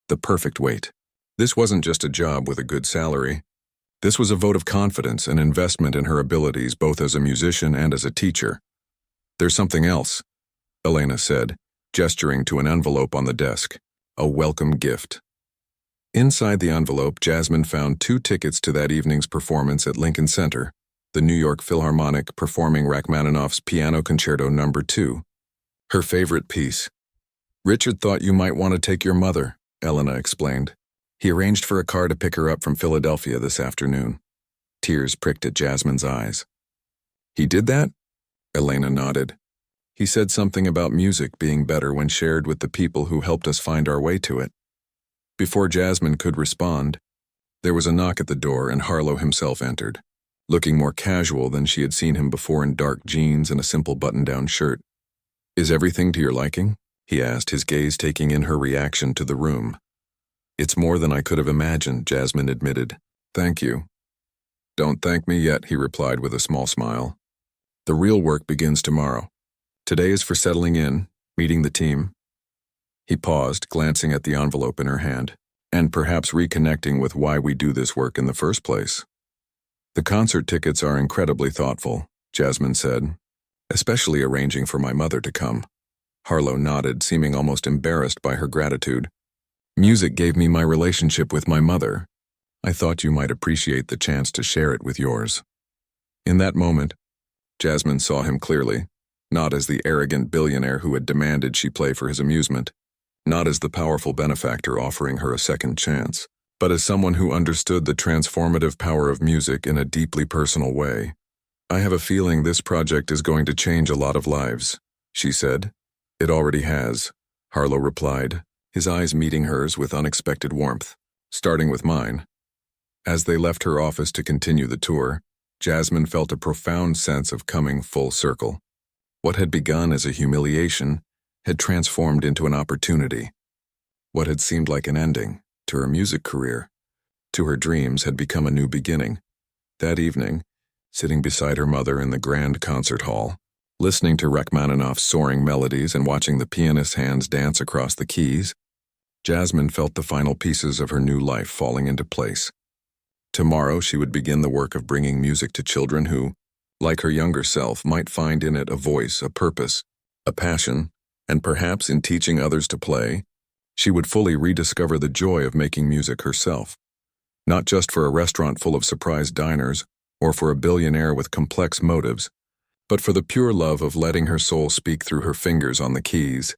the perfect weight. This wasn't just a job with a good salary. This was a vote of confidence and investment in her abilities both as a musician and as a teacher. There's something else, Elena said, gesturing to an envelope on the desk. A welcome gift. Inside the envelope, Jasmine found 2 tickets to that evening's performance at Lincoln Center, the New York Philharmonic performing Rachmaninoff's Piano Concerto No. 2, her favorite piece. Richard thought you might want to take your mother, Elena explained. He arranged for a car to pick her up from Philadelphia this afternoon. Tears pricked at Jasmine's eyes. He did that? Elena nodded. He said something about music being better when shared with the people who helped us find our way to it. Before Jasmine could respond, there was a knock at the door and Harlow himself entered, looking more casual than she had seen him before in dark jeans and a simple button-down shirt. Is everything to your liking? He asked, his gaze taking in her reaction to the room. It's more than I could have imagined, Jasmine admitted. Thank you. Don't thank me yet, he replied with a small smile. The real work begins tomorrow. Today is for settling in, meeting the team. He paused, glancing at the envelope in her hand, and perhaps reconnecting with why we do this work in the first place. The concert tickets are incredibly thoughtful, Jasmine said, especially arranging for my mother to come. Harlow nodded, seeming almost embarrassed by her gratitude. Music gave me my relationship with my mother. I thought you might appreciate the chance to share it with yours. In that moment, Jasmine saw him clearly. Not as the arrogant billionaire who had demanded she play for his amusement, not as the powerful benefactor offering her a second chance, but as someone who understood the transformative power of music in a deeply personal way. I have a feeling this project is going to change a lot of lives, she said. It already has, Harlow replied, his eyes meeting hers with unexpected warmth, starting with mine. As they left her office to continue the tour, Jasmine felt a profound sense of coming full circle. What had begun as a humiliation had transformed into an opportunity. What had seemed like an ending to her music career, to her dreams, had become a new beginning. That evening, sitting beside her mother in the grand concert hall, listening to Rachmaninoff's soaring melodies and watching the pianist's hands dance across the keys, Jasmine felt the final pieces of her new life falling into place. Tomorrow she would begin the work of bringing music to children who, like her younger self, might find in it a voice, a purpose, a passion, and perhaps in teaching others to play, she would fully rediscover the joy of making music herself. Not just for a restaurant full of surprise diners or for a billionaire with complex motives, but for the pure love of letting her soul speak through her fingers on the keys.